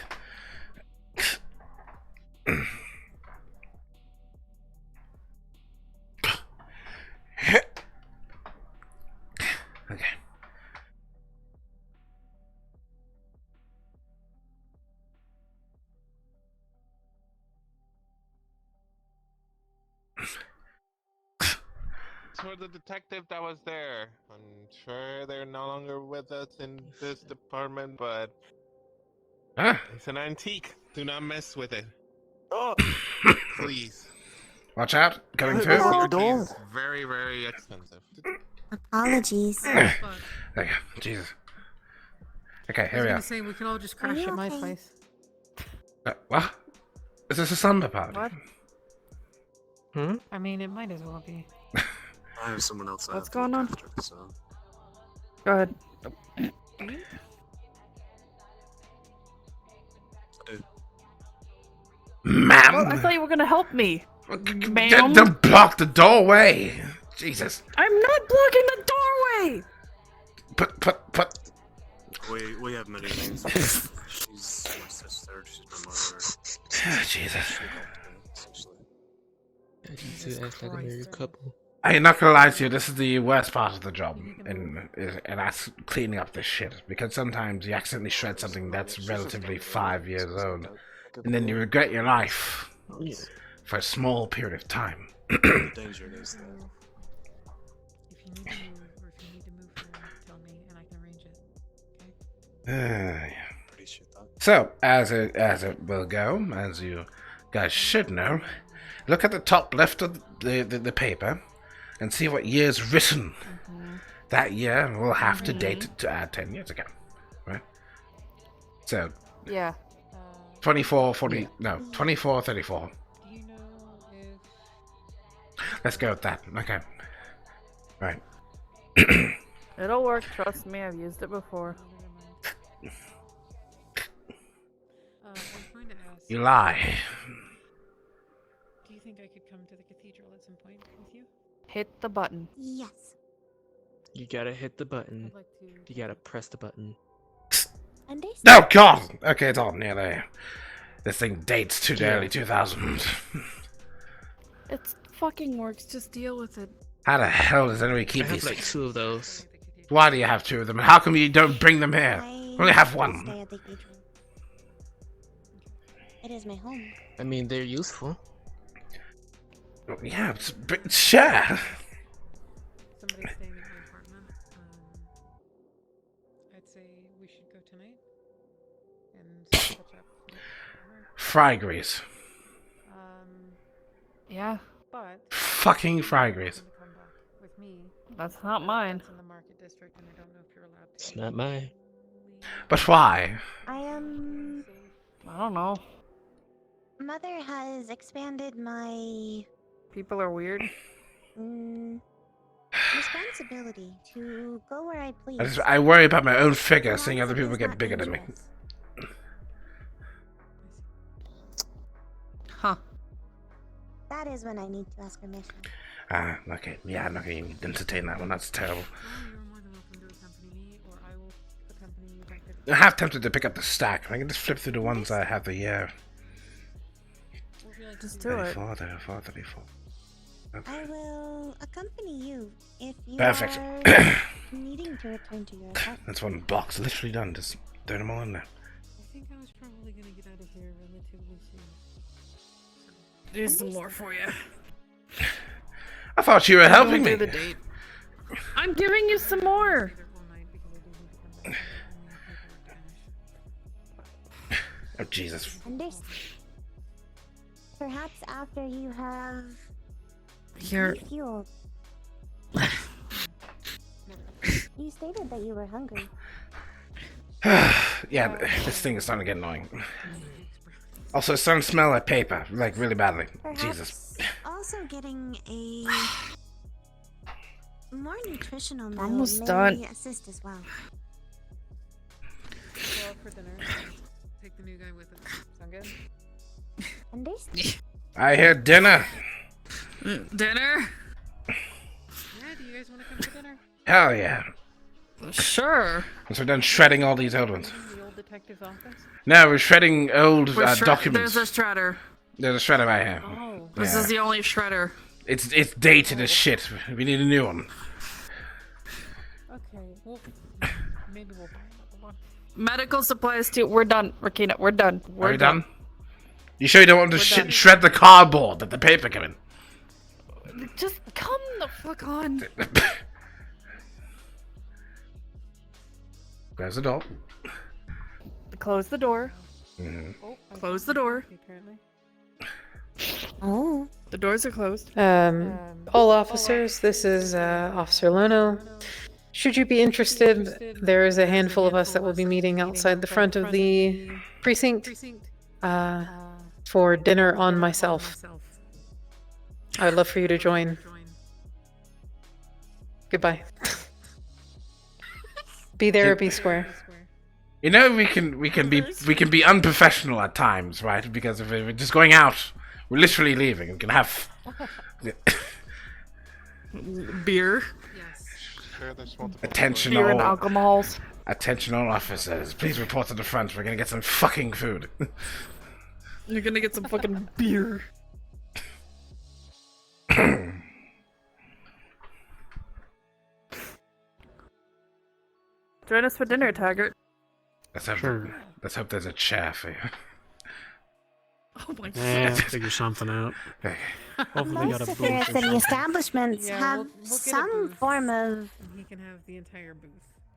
for the detective that was there. I'm sure they're no longer with us in this department, but Huh? it's an antique. Do not mess with it. Oh, Please. Watch out. Coming Look, through. look, Hello. your door. It's very, very expensive. Apologies. There But you go. Jesus. Okay, I here was we gonna are. say we can all just Are crash you at my okay? place. What? Is this a slumber party? What? I mean, it might as well be. I have someone else I What's have to look going on? after, so. Go ahead. Ma'am! Well, I thought you were gonna help me. Ma'am? Don't block the doorway! Jesus. I'm not blocking the doorway! Put. We have many names. She's my sister, she's my mother. Jesus. Essentially. You two act like a married couple. I'm not gonna lie to you, this is the worst part of the job, and that's cleaning up this shit. Because sometimes you accidentally shred something that's relatively 5 years old, and then you regret your life Oh, yeah. for a small period of time. The danger is that. If you need to move, or if you need to move her, tell me and I can arrange it. Okay? Appreciate that. So, as it will go, as you guys should know, look at the top left of the paper and see what year's written. That year will have to date to add 10 years ago, right? So, Yeah. 24, 40, no, 24, 34. Do you know if Let's go with that. Okay. Right. It'll work, trust me, I've used it before. never mind. I was going to ask. You lie. Do you think I could come to the cathedral at some point with you? Hit the button. Yes. You gotta hit the button. I'd like to. You gotta press the button. Understood. No, God! Okay, it's on near there. This thing dates to the Yeah. early 2000s. It fucking works, just deal with it. How the hell does anybody I keep have these like things? 2 of those. Why do you have 2 of them? And how come you don't bring them here? I Only have stay one. at the cathedral. It is my home. I mean, they're useful. Yeah, sure. Somebody's staying at my apartment. I'd say we should go tonight and catch up. with her. Fry grease. Yeah, But Fucking fry grease. to come back with me. that's not mine. That's in the market district, and I don't know if you're allowed to. It's not mine. But why? I am. I don't know. Mother has expanded my People are weird. responsibility to go where I please. I worry about my own figure, As seeing long other as it people is get not bigger than me. dangerous. Huh. That is when I need to ask permission. Ah, okay. Yeah, I'm not going to entertain that one. That's terrible. Well, you're more than welcome to accompany me, or I will accompany you back to the. I'm half tempted to pick up the stack. I can just flip through the ones I have the year. What would you like to Just do? do it. 34, 34, 34. I will accompany you if you Perfect. are needing to return to your apartment. That's one box literally done. Just throw them all in there. I think I was probably gonna get out of here relatively soon. Do some more for you. I thought you were helping me. Do the date. I'm giving you some more. Either all night because I do need to come back and get my paperwork finished. Oh, Jesus. Understood. Perhaps after you have Here. refueled. You stated that you were hungry. Yeah, this thing is starting to get annoying. Also, it's starting to smell like paper, like really badly. Perhaps Jesus. also getting a more nutritional meal Almost may done. assist as well. Go out for dinner. Take the new guy with us. Sound good? Understood. I hear dinner. Dinner? Yeah. Do you guys want to come to dinner? Hell yeah. Sure. Once we're done shredding all these old ones. In the old detective's office. No, we're shredding old documents. There's a shredder. There's a shredder right here. Oh. This Yeah. is the only shredder. It's dated as shit. We need a new one. Okay. Well, maybe we'll buy another one. Medical supplies too. We're done, Rakina. We're done. We're Are we done? You sure you don't want to shred the cardboard that the paper came in? Just come the fuck on. Close the door. Close the door. Mhm. Oh, I Close see the door. Apparently. Oh. The doors are closed. All officers, this is Officer Lono. Should you be interested, there is a handful of us that will be meeting outside the front of the precinct for dinner on myself. I would love for you to join. Goodbye. Be there or be square. You know, we can be unprofessional at times, right? Because if we're just going out, we're literally leaving. We can have Beer. Yes. Sure, there's multiple attention Beer and all alcohols. attention all officers. Please report to the front. We're gonna get some fucking food. You're gonna get some fucking beer. Join us for dinner, Taggart. Let's hope there's a chair for you. Oh my Yeah, god. figure something out. Okay. Hopefully they got a Most booth or city something. establishments Yeah, have we'll get a some booth. form of. And he can have the entire booth.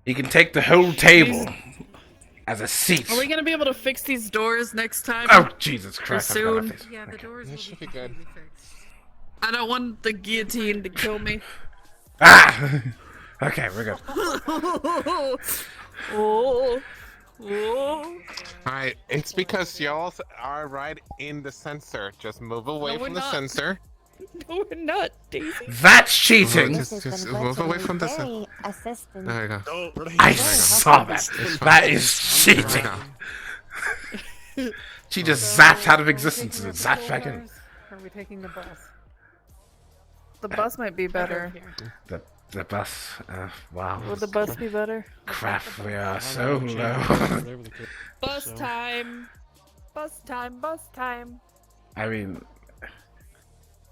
You can take the whole table as a seat. Are we gonna be able to fix these doors next time? Oh Jesus Christ! I forgot soon? about this. Yeah, the Okay. doors That will should be be good. completely fixed. I don't want the guillotine to kill me. Ah. Okay, we're good. Oh. Alright, it's because y'all are right in the sensor. Just move away No, we're from the not. sensor. No, we're not, Daisy. That's cheating. Just- This has just been move away from the very assistant. There you go. I saw that. That is There you cheating. go. She just So, zapped out of are we existence taking and our zapped back in. patrol cars, or are we taking the bus? The bus might be better. The bus. Wow. Would the bus be better? Crap, we are so low. Whatever the case. Bus So- time. Bus time. Bus time. I mean,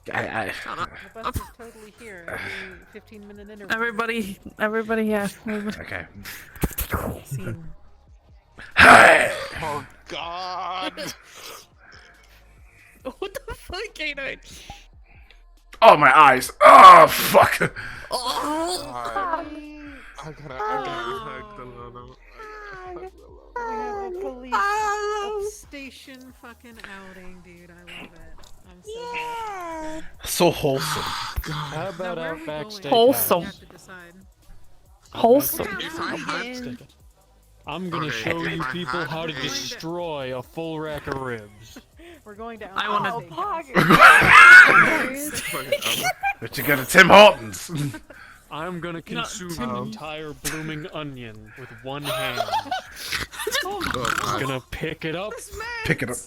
The bus is totally here. Every 15-minute interval. Everybody, yeah. okay. Scene. Hey! Oh God! What the fuck, K9? Oh my eyes! Oh fuck! Oh. I'm gonna hug the Lono. We have a police station fucking outing, dude. I love it. I'm so glad. So wholesome. How about Now, where are out we back going? steakhouse? Wholesome. We have to decide. Wholesome. If I had Steakhouse. I'm gonna Okay, show if you I people had how to a- destroy a full rack of ribs. We're going to. I wanna- But you go to Tim Hortons. I'm gonna consume an entire blooming onion with one hand. I'm gonna pick it up. Pick it up.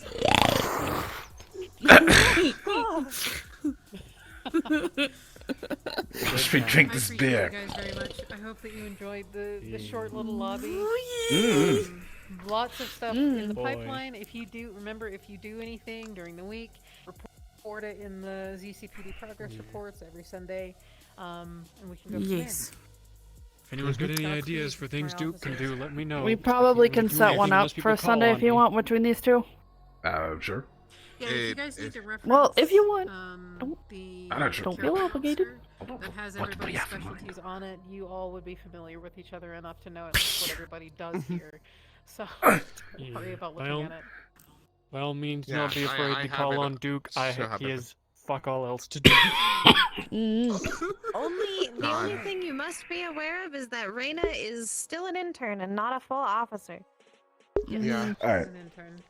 Just we drink I this appreciate beer. you guys very much. I hope that you enjoyed the short little lobby. Mm. Lots of stuff in the Boy. pipeline. If you do anything during the week, report it in the ZCPD progress reports every Sunday, and we can go from Yes. If anyone's got any Godspeed ideas for things for Duke can do, let me know. We probably can do set anything one up unless people for call Sunday on if you me. want between these two. Sure. Yeah, if you guys need to reference. Well, if you want. The I'm not sure. Don't care feel pack obligated. officer that has What do we everybody's have in mind? specialties on it, you all would be familiar with each other enough to know at least what everybody does here. So, don't worry about By looking all- at it. By all means, Yeah, not be I afraid to have call it. on Duke. Sure have He it. has fuck all else to do. The only thing you must be aware of is that Reina is still an intern and not a full officer. Yeah. All right. An intern.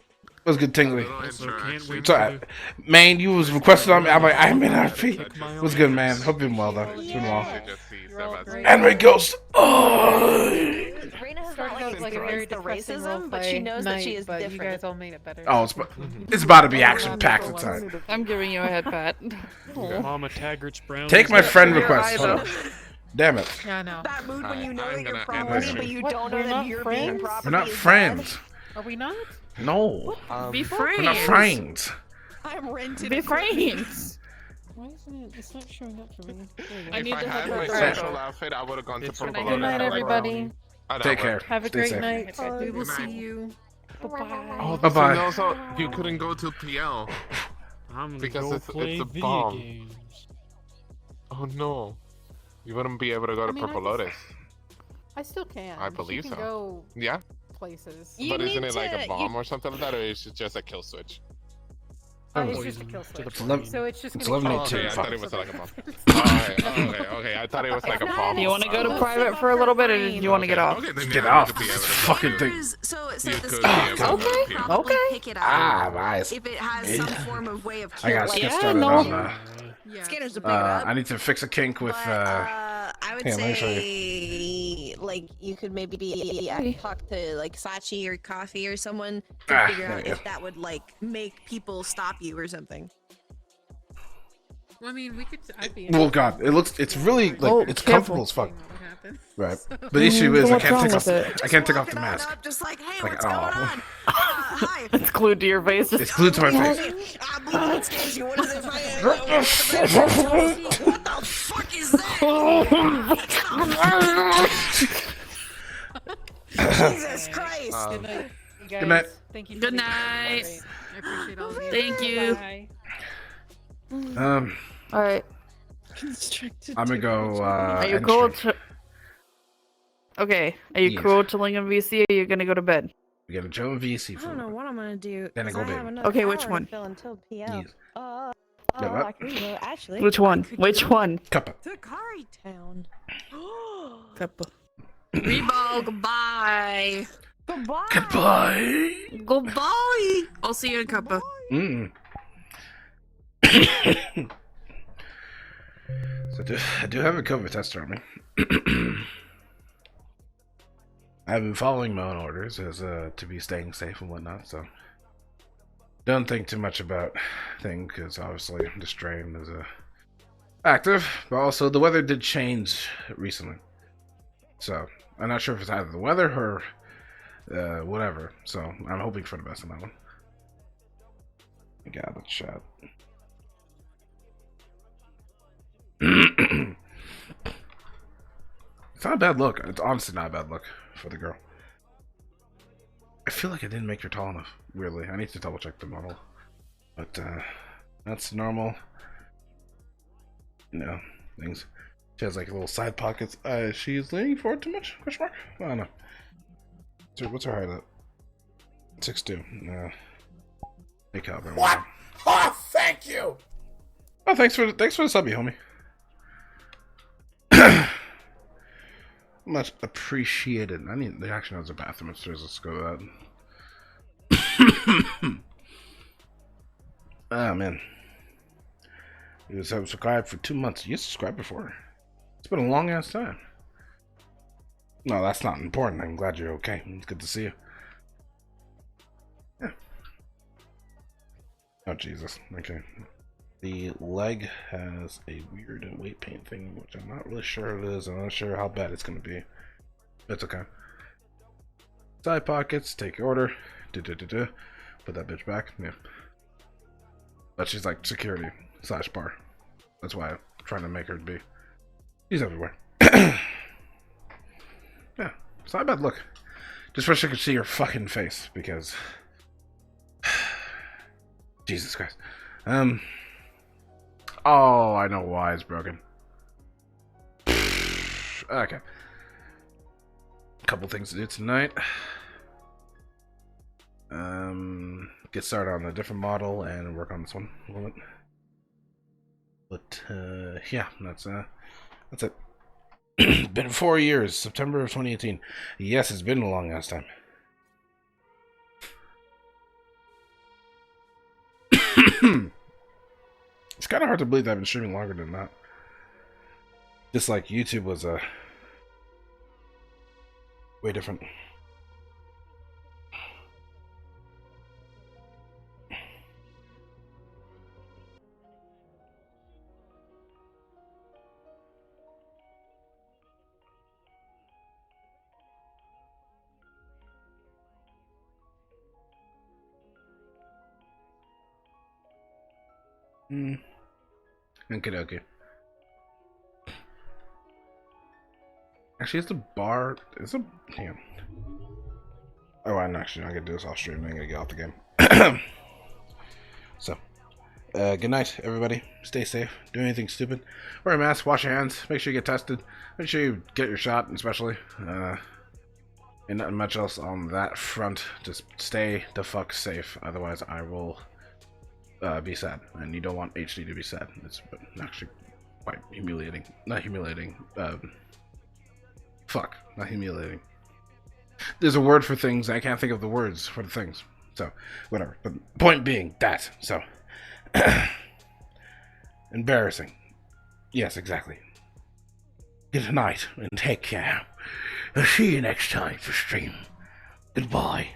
What's good, Tingly? Also, can't wait So, to man, you was requested on me. I'm like, I'm in RP. kick my What's own good, ass. man? Hope you're doing well, though. Doing well. You're all great. Anime Ghost. Oh. Reina has Started not out like a very experienced the depressing racism, but she roleplay knows that she night, is but different. You guys all made it better. Oh, it's about to be action packed tonight. I'm giving you a head pat. Mama Taggart's brown. Take my friend Your request. eye, Hold on. though. Damn it. Yeah, I know. That mood when you know I'm that you're gonna end property, this but you What, don't know we're that not you're friends? being property. We're not is friends. Are we not? No. Be We're friends. not friends. bad. I'm rented. Be friends. Why isn't it? It's not showing up for me. There you go. I If need I to had have my her special outfit, I would have gone to It's purple. fine. Good night, everybody. Take care. Have a Stay great safe. night. We will Good see night. you. Bye-bye. Oh, Bye-bye. Also, you couldn't go to PL. I'm gonna Because go it's play a video bomb. games. Oh no. You wouldn't be able to go to I mean, Purple I Lotus. I still can. I She believe can so. go Yeah? places. You But isn't need it like a to- bomb you- or something like that, or is it just a kill switch? It's just a Poison kill to the switch. brain. So it's just it's gonna keep eliminate Oh, okay, two. I Fuck. thought it was so like a that bomb. happens. Okay. I thought it was like a It's bomb. Do you want to go to Oh, private fuck for a her little bit, or brain. do you want to get off? Okay, then Get yeah, off. you could be able to do Fucking that. thing. So You the could scanners be able to will do that. probably Okay. pick it up Ah, nice. if it has some form of way of I gotta killing. get Yeah, started no. on Yeah. Scanners will pick it up. I need to fix a kink with But, I would yeah, let me show say, like, you could maybe talk to, like, Sachi or Coffee or someone to Ah, figure there out you if go. that would, like, make people stop you or something. Well, I mean, we could. I'd be. Well, God, it's really like Oh, it's careful. comfortable as fuck. What happened? Right. But the issue is I what's can't wrong take off. with it? I can't take off Walking the on mask. up, just like, hey, Like, what's oh. going on? Hi. It's glued to your face. It's glued to my face. I'm moving scares you. What is it? What the fuck is that? Jesus Christ. Good night, you guys. Good night. Thank you. For Good being night. great. I appreciate all of you. Thank you. Bye. All right. I'm gonna go. Are you end cool stream. to? Okay. Are you Yes. cool to Lingham VC? Or are you gonna go to bed? We got a Joe and VC I for don't know what I'm gonna do. Then I 'cause go I bed. have another Okay, which hour to one? fill until PL. Yes. I what? can go, actually. Which one? I could Which go one? Cuppa. To Kari Town. Kappa. Rebo, goodbye. Goodbye. Goodbye. Goodbye. I'll see you in Kappa. Mm. So I do have a COVID test on me. I've been following my own orders as to be staying safe and whatnot, so don't think too much about things because obviously the strain is active, but also the weather did change recently, so I'm not sure if it's either the weather or whatever. So I'm hoping for the best on that one. God, that's shot. It's not a bad look. It's honestly not a bad look for the girl. I feel like I didn't make her tall enough. Weirdly, I need to double check the model, but that's normal. You know, things. She has like little side pockets. She's leaning forward too much? Question mark? I don't know. So what's her height at? 6'2". Hey, Calvin. What? Oh, thank you. Oh, thanks for the subby, homie. Much appreciated. I need the action has a bathroom upstairs. Let's go with that. Oh man. You was subscribed for 2 months. You subscribed before. It's been a long ass time. No, that's not important. I'm glad you're okay. It's good to see you. Yeah. Oh Jesus. Okay. The leg has a weird weight paint thing, which I'm not really sure it is. I'm not sure how bad it's going to be. It's okay. Side pockets, take your order. Put that bitch back. Yeah. But she's like security / bar. That's why I'm trying to make her be. She's everywhere. Yeah. It's not a bad look. Just wish I could see her fucking face because. Jesus Christ. Oh, I know why it's broken. Okay. Couple things to do tonight. Get started on a different model and work on this one a little bit. But yeah, that's it. It's been 4 years, September of 2018. Yes, it's been a long ass time. It's kind of hard to believe that I've been streaming longer than that. Just like YouTube was way different. Okay. Actually, it's the bar. It's a. Damn. Oh, I'm actually not gonna do this off stream. I'm gonna get off the game. So, Good night, everybody. Stay safe. Do anything stupid. Wear a mask. Wash your hands. Make sure you get tested. Make sure you get your shot, especially. And not much else on that front. Just stay the fuck safe. Otherwise, I will be sad. And you don't want HD to be sad. It's actually quite humiliating. Not humiliating. Fuck. Not humiliating. There's a word for things. I can't think of the words for the things. So, whatever. But point being, that. So. Embarrassing. Yes, exactly. Good night and take care. I'll see you next time for stream. Goodbye.